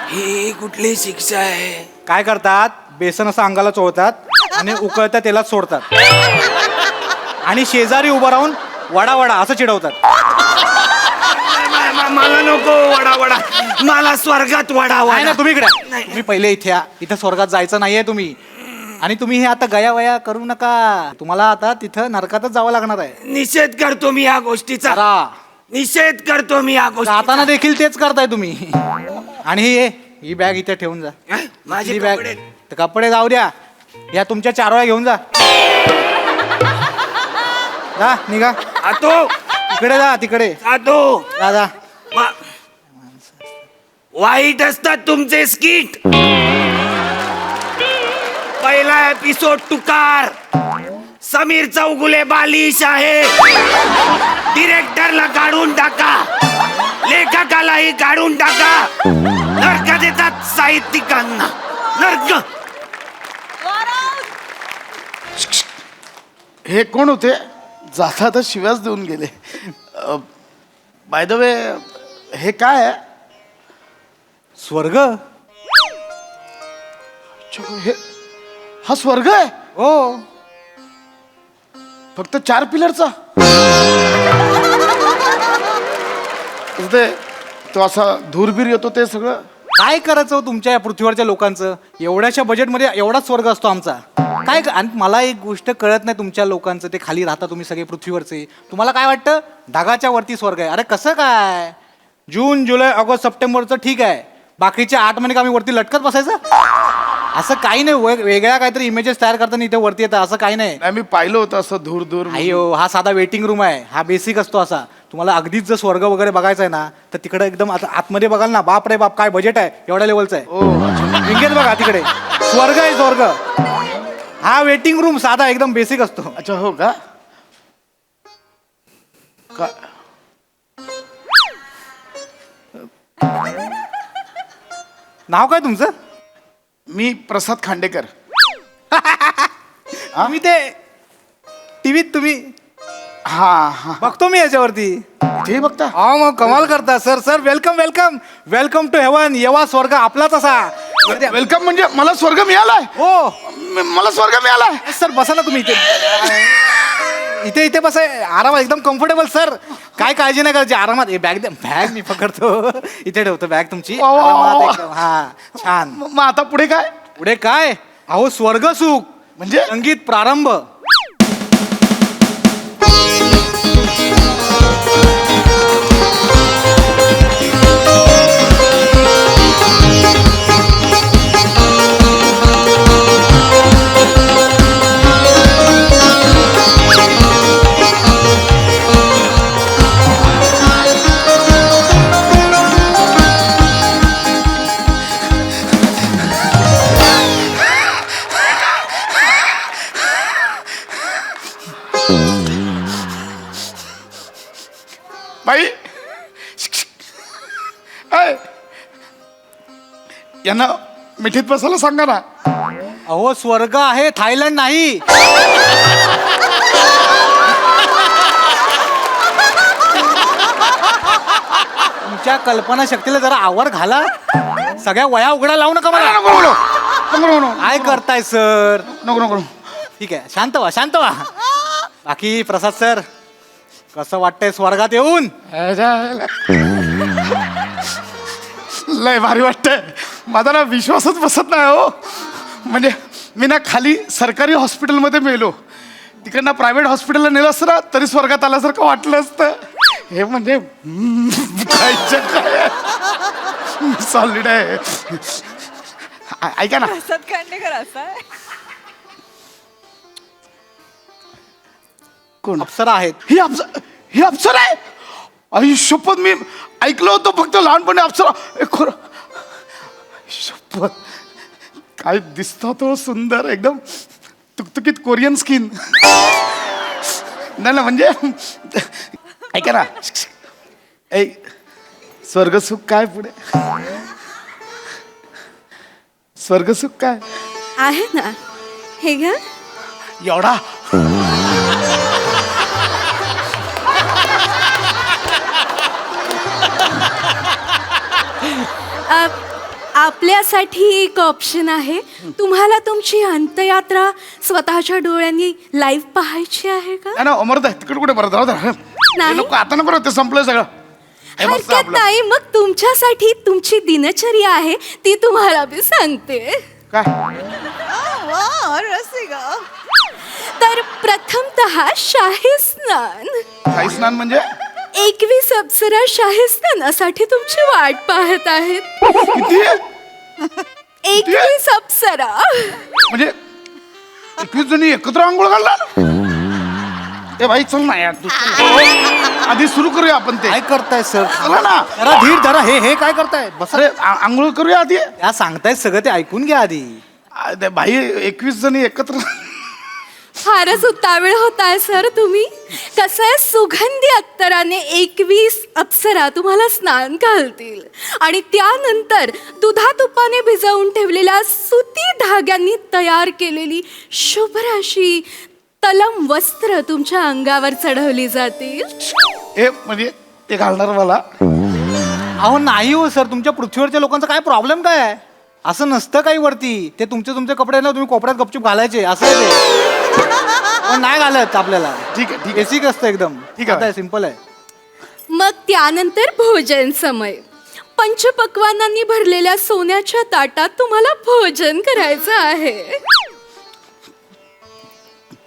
ही कुठली शिक्षा आहे? काय करतात, बेसन असं अंगाला चोळतात आणि उकळत्या तेलात सोडतात आणि शेजारी उभं राहून वडा वडा असं चिडवतात. मला नको वडा वडा, मला स्वर्गात वडा नाही ना, वडा. तुम्ही इकडे तुम्ही पहिले इथे या. इथं स्वर्गात जायचं नाहीये तुम्ही. आणि तुम्ही हे आता गया वया करू नका. तुम्हाला आता तिथं नरकातच जावं लागणार आहे. निषेध करतो मी या गोष्टीचा. करा. निषेध करतो मी या गोष्टी. जाताना देखील तेच करताय तुम्ही. आणि ही बॅग इथे ठेवून जा. माझी बॅग कपडे. कपडे जाऊ द्या. या तुमच्या 4 वेळा घेऊन जा. जा निघा. आतो तिकडे जा, तिकडे आतो. जा जा. वाईट असतात तुमचे स्किट. पहिला एपिसोड तुकार. समीर चौगुले बालिश आहे. डिरेक्टरला काढून टाका, लेखकालाही काढून टाका. नरक देतात साहित्यिकांना. नरक. हे कोण होते? जाता तर शिव्याच देऊन गेले. बाय द वे हे काय आहे? स्वर्ग. हे हा स्वर्ग आहे? हो. फक्त 4 पिलरचा? तो असा धूरबीर येतो ते सगळं काय करायचं तुमच्या या पृथ्वीवरच्या लोकांचं? एवढ्याशा बजेटमध्ये एवढाच स्वर्ग असतो आमचा. काय आणि मला एक गोष्ट कळत नाही तुमच्या लोकांचं. ते खाली राहता तुम्ही सगळे पृथ्वीवरचे. तुम्हाला काय वाटतं ढगाच्या वरती स्वर्ग आहे? अरे कसं काय? जून जुलै ऑगस्ट सप्टेंबरचं ठीक आहे, बाकीचे 8 महिने का आम्ही वरती लटकत बसायचं? असं काही नाही. वेगळ्या काहीतरी इमेजेस तयार करताना इथे वरती येतं असं काही नाही. मी पाहिलं होतं असं धूर धूर. अयो, हा साधा वेटिंग रूम आहे. हा बेसिक असतो असा. तुम्हाला अगदीच जर स्वर्ग वगैरे बघायचं आहे ना, तर तिकडे एकदम आता आतमध्ये बघाल ना, बाप रे बाप काय बजेट आहे, एवढ्या लेवलचं आहे. विंगेत बघा तिकडे स्वर्ग आहे, स्वर्ग. हा वेटिंग रूम साधा एकदम बेसिक असतो. अच्छा, हो का? नाव काय तुमचं? मी प्रसाद खांडेकर. मी ते टीव्हीत तुम्ही हा बघतो मी याच्यावरती. ते बघता? हा मग कमाल करता sir. Sir welcome welcome welcome to heaven. येवा स्वर्ग आपलाच असा. वेलकम म्हणजे मला स्वर्ग मिळालाय? हो, मला स्वर्ग मिळालाय. सर बसा ना तुम्ही इथे. इथे इथे बसा आरामात, एकदम कम्फर्टेबल. सर काय काळजी नाही करायची, आरामात. बॅग बॅग मी पकडतो, इथे ठेवतो बॅग तुमची. हा छान. मग आता पुढे काय? पुढे काय? अहो स्वर्ग सुख म्हणजे संगीत प्रारंभ. बाई यांना मिठीत बसायला सांगा ना. अहो स्वर्ग आहे, थायलंड नाही. तुमच्या कल्पना शक्तीला जरा आवर घाला. सगळ्या वया उघडा लावू नका मला. काय करताय सर? नको. ठीक आहे, शांत व्हा शांत व्हा. बाकी प्रसाद सर कसं वाटतंय स्वर्गात येऊन? लय भारी वाटतंय. माझा ना विश्वासच बसत नाही हो. म्हणजे मी ना खाली सरकारी हॉस्पिटलमध्ये मेलो, तिकडनं प्रायव्हेट हॉस्पिटलला नेलं असतं ना तरी स्वर्गात आल्यासारखं वाटलं असतं. हे म्हणजे खायचं काय सॉलिड आहे. ऐका ना, कोण अप्सरा आहेत. ही अप्सरा आहे. आई शपथ, मी ऐकलं होतं फक्त लहानपणी अप्सरा. खरं शपथ, काय दिसतो तो सुंदर, एकदम तुकतुकीत कोरियन स्किन. नाही ना म्हणजे ऐका ना, ऐ स्वर्गसुख काय पुढे, स्वर्गसुख काय आहे ना, हे घ्या. एवढा आपल्यासाठी एक ऑप्शन आहे. तुम्हाला तुमची अंत्ययात्रा स्वतःच्या डोळ्यांनी लाईव्ह पाहायची आहे का? नाही ना अमरदा, तिकडे कुठे परत राहू दे. नाही. नको आता, नको ते संपलं सगळं. हे मस्त हरकत आपलं. नाही, मग तुमच्यासाठी तुमची दिनचर्या आहे ती तुम्हाला मी सांगते. काय तर प्रथमतः शाही स्नान. काही स्नान म्हणजे 21 अप्सरा शाही स्नानासाठी तुमची वाट पाहत आहेत. किती 21 अप्सरा. म्हणजे 21 जणी एकत्र आंघोळ घालणार. ए भाई चल ना यार, तू चल. आधी सुरू करूया आपण ते. काय करताय सर? चला ना. जरा धीर धरा. हे काय करताय? बस अरे आंघोळ करूया आधी. त्या सांगतायत सगळं, ते ऐकून घ्या आधी. ते भाई 21 जणी एकत्र. फारच उतावीळ होताय सर तुम्ही. कसं आहे, सुगंधी अत्तराने 21 अप्सरा तुम्हाला स्नान घालतील आणि त्यानंतर दुधातुपाने भिजवून ठेवलेल्या सुती धाग्यांनी तयार केलेली शुभ्र अशी तलम वस्त्र तुमच्या अंगावर चढवली जातील. हे म्हणजे ते घालणार मला. अहो नाही हो सर, तुमच्या पृथ्वीवरच्या लोकांचा काय प्रॉब्लेम काय आहे? असं नसतं काही वरती. ते तुमचे कपडे ना तुम्ही कोपऱ्यात गपचूप घालायचे, असं आहे ते. पण नाही घालत आपल्याला. ठीक आहे, ठीक आहे. बेसिक असतं एकदम. ठीक आहे. सिंपल आहे. मग त्यानंतर भोजन समय. पंचपक्वानांनी भरलेल्या सोन्याच्या ताटात तुम्हाला भोजन करायचं आहे.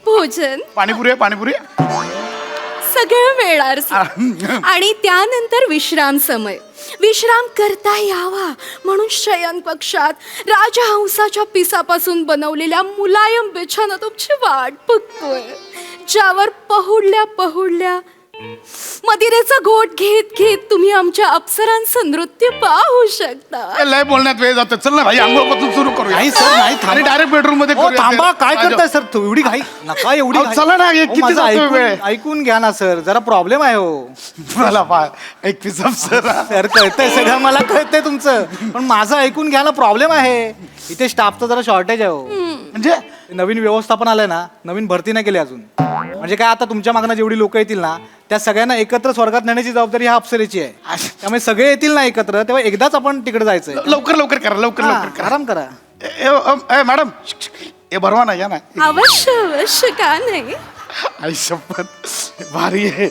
भोजन पाणीपुरी आहे, पाणीपुरी. सगळं मिळणार आणि त्यानंतर विश्राम समय. विश्राम करता यावा म्हणून शयन कक्षात राजहंसाच्या पिसापासून बनवलेल्या मुलायम बिछाना तुमची वाट बघतोय, ज्यावर पहुडल्या मदिरेचा घोट घेत घेत तुम्ही आमच्या अप्सरांचं नृत्य पाहू शकता. लय बोलण्यात वेळ जातो. चल ना भाई, आंघोळपासून सुरू करूया. नाही सर, नाही, थांबा. आणि डायरेक्ट बेडरूम मध्ये हो, करूया. थांबा. काय माझ्या- करताय सर? एवढी घाई नका, एवढी अहो, घाई. चला ना, हे अहो, किती माझं जातोय वेळ? ऐकून घ्या ना सर, जरा प्रॉब्लेम आहे हो. मला पा 21 अप्सरा. सर कळतंय सगळं, मला कळतंय तुमचं, पण माझं ऐकून घ्या ना, प्रॉब्लेम आहे. इथे स्टाफचं जरा शॉर्टेज आहे हो. म्हणजे नवीन व्यवस्थापन आलंय ना, नवीन भरती नाही केली अजून. म्हणजे काय, आता तुमच्या मागणं जेवढी लोक येतील ना, त्या सगळ्यांना एकत्र स्वर्गात नेण्याची जबाबदारी ह्या अप्सरेची आहे. त्यामुळे सगळे येतील ना एकत्र, तेव्हा एकदाच आपण तिकडे जायचंय. लवकर लवकर करा, लवकर लवकर करा. आराम करा. ए मॅडम, हे भरवा ना, या ना. अवश्य का नाही. आई शपथ, भारी आहे.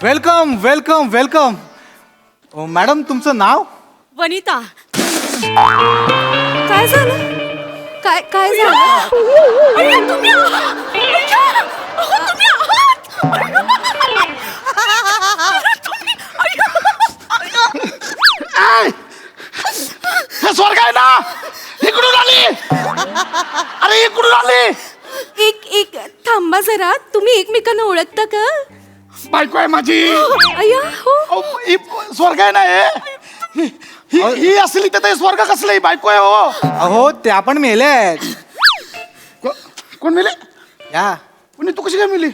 Welcome welcome welcome. मॅडम तुमचं नाव? वनिता. काय झालं? काय झालं? अय्या, तुम्ही आहात. अय्या, अहो, तुम्ही आहात. तुम्ही- अय्या, अय्या. हे स्वर्ग आहे ना, इकडून आली. अरे इकडून आली. एक थांबा जरा. तुम्ही एकमेकांना ओळखता का? बायको आहे माझी. अय्या, हो. अहो, ही स्वर्ग आहे ना हे. ही असली तर ते स्वर्ग कसलं? ही बायको आहे हो. अहो त्या पण मेले आहेत. कोण मिले? या कोणी? तू कशी काय मिली?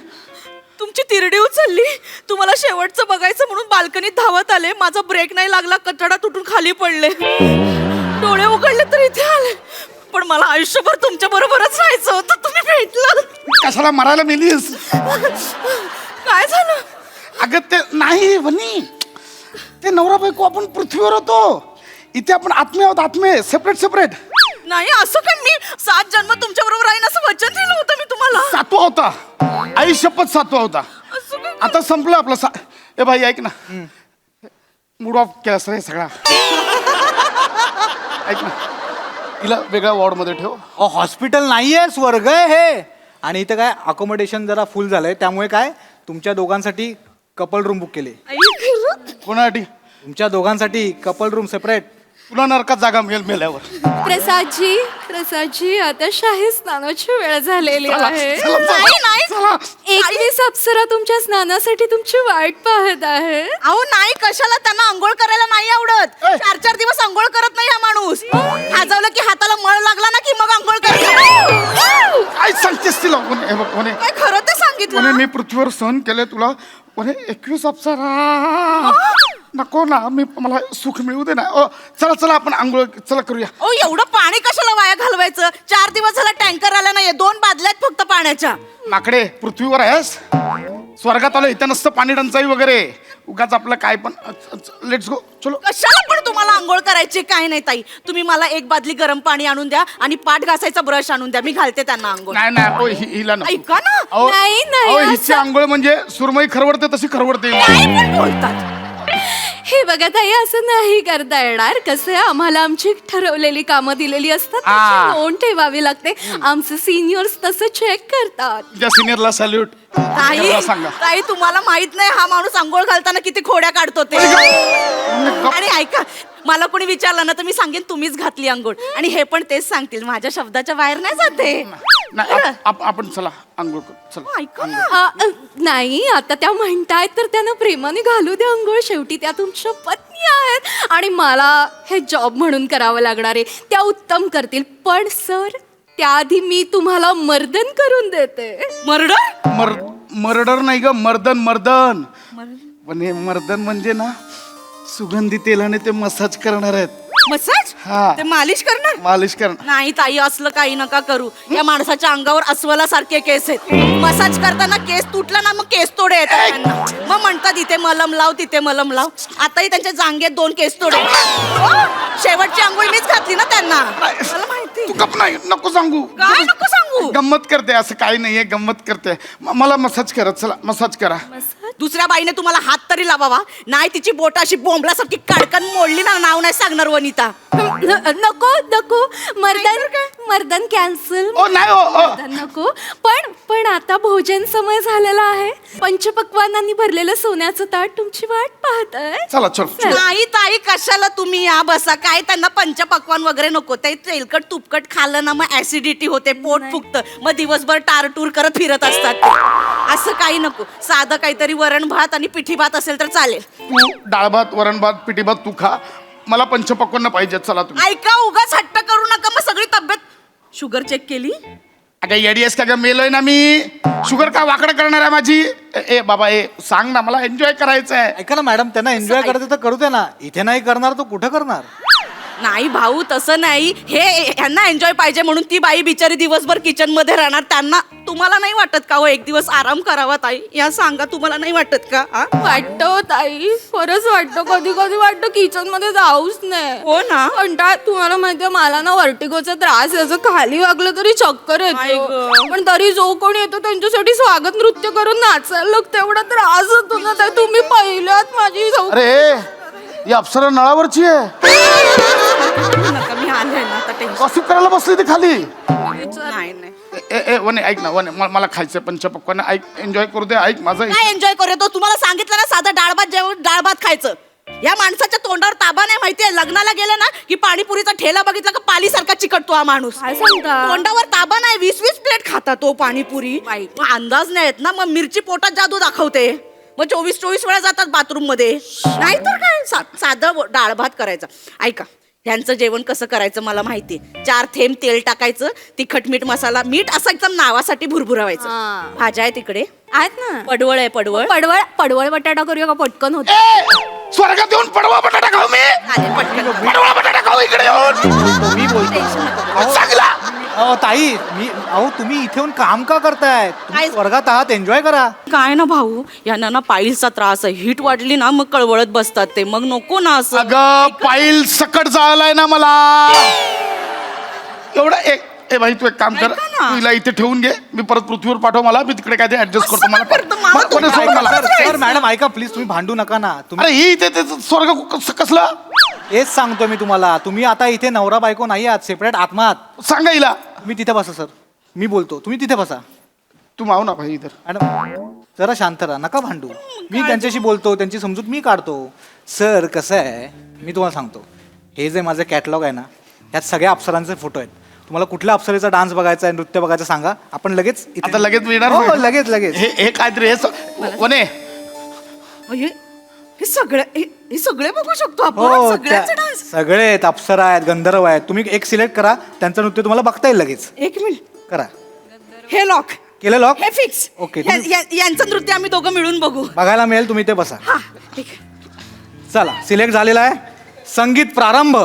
तुमची तिरडी उचलली. तुम्हाला शेवटचं बघायचं म्हणून बाल्कनीत धावत आले. माझा ब्रेक नाही लागला, कचडा तुटून खाली पडले. डोळे उघडले तर इथे आले. पण मला आयुष्यभर तुमच्या बरोबरच राहायचं होतं. तुम्ही भेटलं. कशाला मरायला मेलीस? काय झालं? अगं ते नाही वनी, ते नवरा बायको आपण पृथ्वीवर होतो, इथे आपण आत्मे आहोत. आत्मे सेपरेट. नाही, असं काय? मी 7 जन्म तुमच्या बरोबर राहीन असं वचन दिलं होतं मी तुम्हाला. 7वा होता. आई शपथ 7वा होता. असं काय? आता संपलं आपलं. ए भाई ऐक ना, मूड ऑफ केलास रे सगळा. ऐक ना, हिला वेगळ्या वॉर्ड मध्ये ठेव. हॉस्पिटल नाहीये, स्वर्ग आहे हे. आणि इथं काय अकोमोडेशन जरा फुल झालंय, त्यामुळे काय तुमच्या दोघांसाठी कपल रूम बुक केले. कोणासाठी? तुमच्या दोघांसाठी कपल रूम सेपरेट. तुला नरकात जागा मिळेल मेल्यावर. प्रसादजी आता शाही स्नानाची वेळ झालेली आहे. चला, नाही नाही 21 अप्सरा तुमच्या स्नानासाठी तुमची वाट पाहत आहे. अहो नाही, कशाला, त्यांना आंघोळ करायला नाही आवडत. 4-4 दिवस आंघोळ करत नाही हा माणूस. खाजवलं की हाताला मळ लागला ना की मग आंघोळ करतो. काय सांगतेस तिला? हे बघ, म्हणे काय खरं ते सांगितलं. मी पृथ्वीवर सहन केले तुला. म्हणे 21 अप्सरा नको ना, मला सुख मिळू दे ना. चला चला आपण आंघोळ चला करूया. ओ एवढं पाणी कशाला वाया घालवायचं? 4 दिवस झाला टँकर आला नाहीये, 2 बादल्या आहेत फक्त पाण्याच्या. माकडे, पृथ्वीवर आहेस, स्वर्गात आलं, इथं नसतं पाणी टंचाई वगैरे. उगाच आपलं काय पण. लेट्स गो, चलो. कशाला पण तुम्हाला आंघोळ करायची? काय नाही ताई, तुम्ही मला 1 बादली गरम पाणी आणून द्या आणि पाठ घासायचा ब्रश आणून द्या, मी घालते त्यांना आंघोळ. नाही नाही, हिला नको. ऐका ना. नाही, हिची आंघोळ म्हणजे सुरमई खरवडते तशी खरवडते. काय पण बोलतात. हे बघा ताई, असं नाही करता येणार. कसं आहे, आम्हाला आमची ठरवलेली कामं दिलेली असतात, नोंद ठेवावी लागते. आमचे सिनियर्स तसं चेक करतात. तुझ्या सिनियरला सॅल्यूट. ताई सांगा. ताई, तुम्हाला माहित नाही हा माणूस आंघोळ घालताना किती खोड्या काढतो ते. आणि ऐका, मला कोणी विचारलं ना तर मी सांगेन तुम्हीच घातली आंघोळ. आणि हे पण तेच सांगतील, माझ्या शब्दाच्या बाहेर नाही जाते. आपण चला आंघोळ करू. चला. ऐका ना. नाही, आता त्या म्हणतायत तर त्यांना प्रेमाने घालू दे आंघोळ. शेवटी त्या तुमच्या पत्नी आहेत आणि मला हे जॉब म्हणून करावं लागणार आहे. त्या उत्तम करतील. पण सर, त्याआधी मी तुम्हाला मर्दन करून देते. मर्डर नाही ग, मर्दन. पण हे मर्दन म्हणजे ना, सुगंधी तेलाने ते मसाज करणार आहेत. मसाज? हा. ते मालिश करणार? मालिश करणार. नाही ताई, असलं काही नका करू. या माणसाच्या अंगावर अस्वला सारखे केस आहेत. मसाज करताना केस तुटला ना मग केस तोडे येतात त्यांना. मग म्हणतात इथे मलम लाव, तिथे मलम लाव. आताही त्यांच्या जांगेत 2 केस तोडे. शेवटची आंघोळ मीच घातली ना त्यांना, मला माहिती. तू गप नाही, नको सांगू. काय नको सांगू? गंमत करते, असं काही नाहीये, गंमत करते. मला मसाज करा. चला मसाज करा. दुसऱ्या बाईने तुम्हाला हात तरी लावावा. नाही, तिची बोट अशी बोंबलासारखी काडकन मोडली ना, नाव नाही सांगणार वनिता. नको मर्दन कॅन्सल. नको. पण आता भोजन समय झालेला आहे. पंचपक्वानांनी भरलेलं सोन्याचं ताट तुमची वाट पाहत आहे. चला चल. नाही ताई, कशाला तुम्ही या बसा. काय त्यांना पंचपक्वान वगैरे नको. ते तेलकट तुपकट खाल्लं ना मग ऍसिडिटी होते, पोट फुगतं, मग दिवसभर टारटूर करत फिरत असतात ते. असं काही नको. साधं काहीतरी वरण भात आणि पिठी भात असेल तर चालेल. तू डाळ भात, वरण भात, पिठी भात तू खा. मला पंचपक्वान्न पाहिजे. चला तुम्ही. ऐका, उगाच हट्ट करू नका. मग सगळी तब्येत. शुगर चेक केली? अगं येडीएस का ग, मेलोय ना मी. शुगर का वाकडं करणार आहे माझी? ए बाबा, सांग ना, मला एन्जॉय करायचं आहे. ऐका ना मॅडम, त्यांना एन्जॉय करायचं तर करू दे ना. इथे नाही करणार तो कुठं करणार? नाही भाऊ, तसं नाही. हे यांना एन्जॉय पाहिजे म्हणून ती बाई बिचारी दिवसभर किचन मध्ये राहणार. त्यांना तुम्हाला नाही वाटत का हो एक दिवस आराम करावा ताई? या सांगा, तुम्हाला नाही वाटत का? वाटतं ताई, खरंच वाटतं. कधी कधी वाटतं किचन मध्ये जाऊच नाही. हो ना. कंटाळ. तुम्हाला माहितीये, मला ना वर्टिगोचा त्रास याचं, खाली वागलं तरी चक्कर येतो. पण तरी जो कोणी येतो त्यांच्यासाठी स्वागत नृत्य करून नाचायला लागतं. एवढा त्रास होतो ना ताई. तुम्ही पहिल्यात माझी अरे, ही अप्सरा नळावरची आहे. नका, मी आले ना आता टेन्शन. गॉसिप करायला बसली ती खाली. नाही नाही. वने ऐक ना, वने मला खायचं पंचपक्वान्न. ऐक, एन्जॉय करू दे. ऐक माझं. काय एन्जॉय करतो? तुम्हाला सांगितलं ना, साधं डाळ भात जेवण, डाळ भात खायचं. या माणसाच्या तोंडावर ताबा नाही. माहितीये, लग्नाला गेले ना की पाणीपुरीचा ठेला बघितला का पालीसारखा चिकटतो हा माणूस. काय सांगता? तोंडावर ताबा नाही. 20-20 प्लेट खाता तो पाणीपुरी. मग अंदाज नाही येत ना. मग मिरची पोटात जादू दाखवते. मग 24-24 वेळा जातात बाथरूम मध्ये. नाही तर काय, साधं डाळ भात करायचं. ऐका, ह्यांचं जेवण कसं करायचं मला माहिती. 4 थेंब तेल टाकायचं, तिखट मीठ मसाला, मीठ असं एकदम नावासाठी भुरभुरावायचं. भाज्या आहे तिकडे आहेत ना. पडवळ आहे. पडवळ बटाटा करूया का? पटकन होत. स्वर्गात येऊन पडवा बटाटा खाऊ मी. पटकन. पडवा बटाटा खाऊ इकडे येऊन. मी बोलतो. चांगला. ताई, तुम्ही इथे येऊन काम का करताय? तुम्ही वर्गात आहात, एन्जॉय करा. काय ना भाऊ, यांना ना पाईल्सचा त्रास आहे. हीट वाढली ना मग कळवळत बसतात ते. मग नको ना असं. अगं, पाईल सकट जाळलाय ना मला. एवढं ए भाई तू एक काम कर, ऐका ना. तू हिला इथे ठेवून घे, मी परत पृथ्वीवर पाठव मला, मी तिकडे काय ते ऍडजस्ट करतो. मला करतो, मला मला कोणी सोड मला. सर मॅडम ऐका प्लीज, तुम्ही भांडू नका ना. तुम्ही अरे ही इथे ते स्वर्ग कसलं हेच सांगतो मी तुम्हाला. तुम्ही आता इथे नवरा बायको नाही आहात, सेपरेट आत्मा आहात. सांगा हिला. तुम्ही तिथे बसा सर, मी बोलतो, तुम्ही तिथे बसा. तू माव ना भाई इधर. मॅडम जरा शांत राहा, नका भांडू. मी त्यांच्याशी बोलतो, त्यांची समजूत मी काढतो. सर कसं आहे, मी तुम्हाला सांगतो, हे जे माझं कॅटलॉग आहे ना, ह्यात सगळ्या अप्सरांचे फोटो आहेत. तुम्हाला कुठल्या अप्सरेचा डान्स बघायचा आहे, नृत्य बघायचं सांगा, आपण लगेच इथे- आता लगेच मिळणार? हो, लगेच लगेच. हे काहीतरी वने हे सगळे बघू शकतो हो आपण सगळ्यांचे डान्स. सगळे आहेत, अप्सरा आहेत, गंधर्व आहेत. तुम्ही एक सिलेक्ट करा, त्यांचं नृत्य तुम्हाला बघता येईल लगेच. एक मिनिट, करा. हे लॉक, केलं लॉक? हे फिक्स. ओके, यांचं नृत्य आम्ही दोघं मिळून बघू. बघायला मिळेल, तुम्ही ते बसा. हा ठीक आहे. चला, सिलेक्ट झालेला आहे. संगीत प्रारंभ.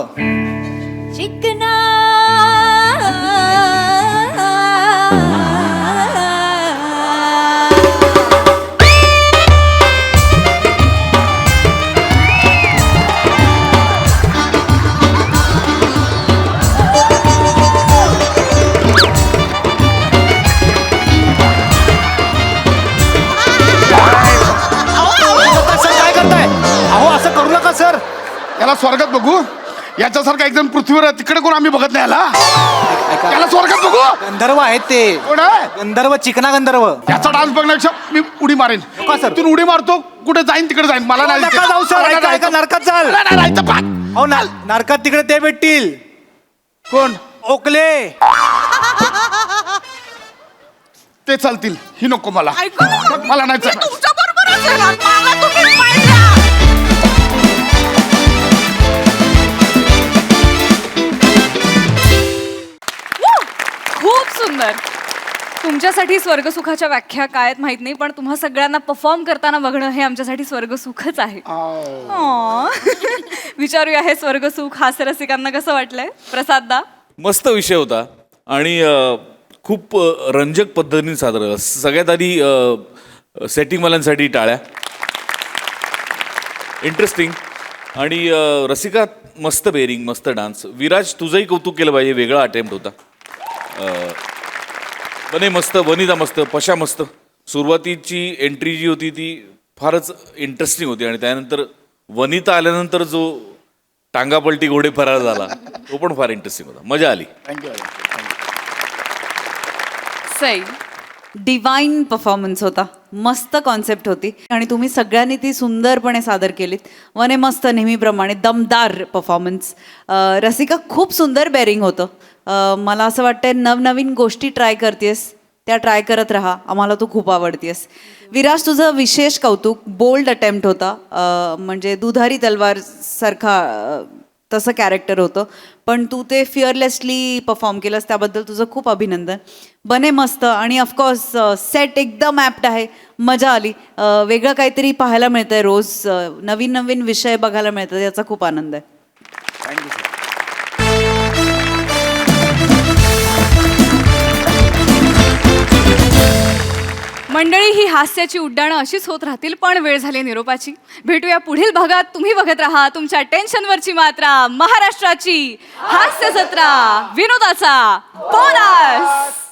चिकना सर काय करताय? अहो असं करू नका सर. याला स्वर्गात बघू, याच्यासारखा एकदम पृथ्वीवर आहे, तिकडे कोण आम्ही बघत नाही याला. याला स्वर्गात बघू. गंधर्व आहेत ते. कोण आहे? गंधर्व, चिकना गंधर्व. याचा डान्स बघण्यापेक्षा मी उडी मारेन. का सर? तिथून उडी मारतो, कुठे जाईन तिकडे जाईन, मला नाही नका जाऊ सर, ऐका ऐका, नरकात जाल. नाही राहायचं पाठ. अहो नरकात तिकडे ते भेटतील. कोण? ओकले. ते चालतील, ही नको मला. ऐका ना, मला नाही मी चालत. तुमच्या बरोबरच आहे ना. मला तुम्हीच पाहिजे. खूप सुंदर. तुमच्यासाठी स्वर्गसुखाच्या व्याख्या काय आहेत माहित नाही, पण तुम्हा सगळ्यांना परफॉर्म करताना बघणं हे आमच्यासाठी स्वर्गसुखच आहे. Aww. विचारूया हे स्वर्गसुख हास्यरसिकांना कसं वाटलंय. प्रसाद दा. मस्त विषय होता आणि खूप रंजक पद्धतीने सादर झाला. सगळ्यात आधी सेटिंगवाल्यांसाठी टाळ्या. इंटरेस्टिंग. आणि रसिका मस्त बेरिंग, मस्त डान्स. विराज तुझंही कौतुक केलं पाहिजे, वेगळा अटेम्प्ट होता. बने मस्त, वनिता मस्त, पशा मस्त. सुरुवातीची एंट्री जी होती ती फारच इंटरेस्टिंग होती आणि त्यानंतर वनिता आल्यानंतर जो टांगापलटी घोडे फरार झाला तो पण फार इंटरेस्टिंग होता, मजा आली. सई. डिवाइन परफॉर्मन्स होता, मस्त कॉन्सेप्ट होती आणि तुम्ही सगळ्यांनी ती सुंदरपणे सादर केलीत. वने मस्त, नेहमीप्रमाणे दमदार परफॉर्मन्स. रसिका खूप सुंदर बेरिंग होतं. मला असं वाटतंय नवनवीन गोष्टी ट्राय करतेस, त्या ट्राय करत राहा, आम्हाला तू खूप आवडतेस. विराज तुझं विशेष कौतुक, बोल्ड अटेम्प्ट होता. म्हणजे दुधारी तलवार सारखा तसं कॅरेक्टर होतं, पण तू ते फिअरलेसली परफॉर्म केलंस, त्याबद्दल तुझं खूप अभिनंदन. बने मस्त. आणि ऑफकोर्स सेट एकदम ॲप्ट आहे, मजा आली. वेगळं काहीतरी पाहायला मिळतंय रोज, नवीन नवीन विषय बघायला मिळतात, याचा खूप आनंद आहे. मंडळी, ही हास्याची उड्डाणं अशीच होत राहतील, पण वेळ झाली निरोपाची. भेटूया पुढील भागात. तुम्ही बघत राहा तुमच्या टेन्शनवरची मात्रा, महाराष्ट्राची हास्य जत्रा, विनोदाचा बोनस.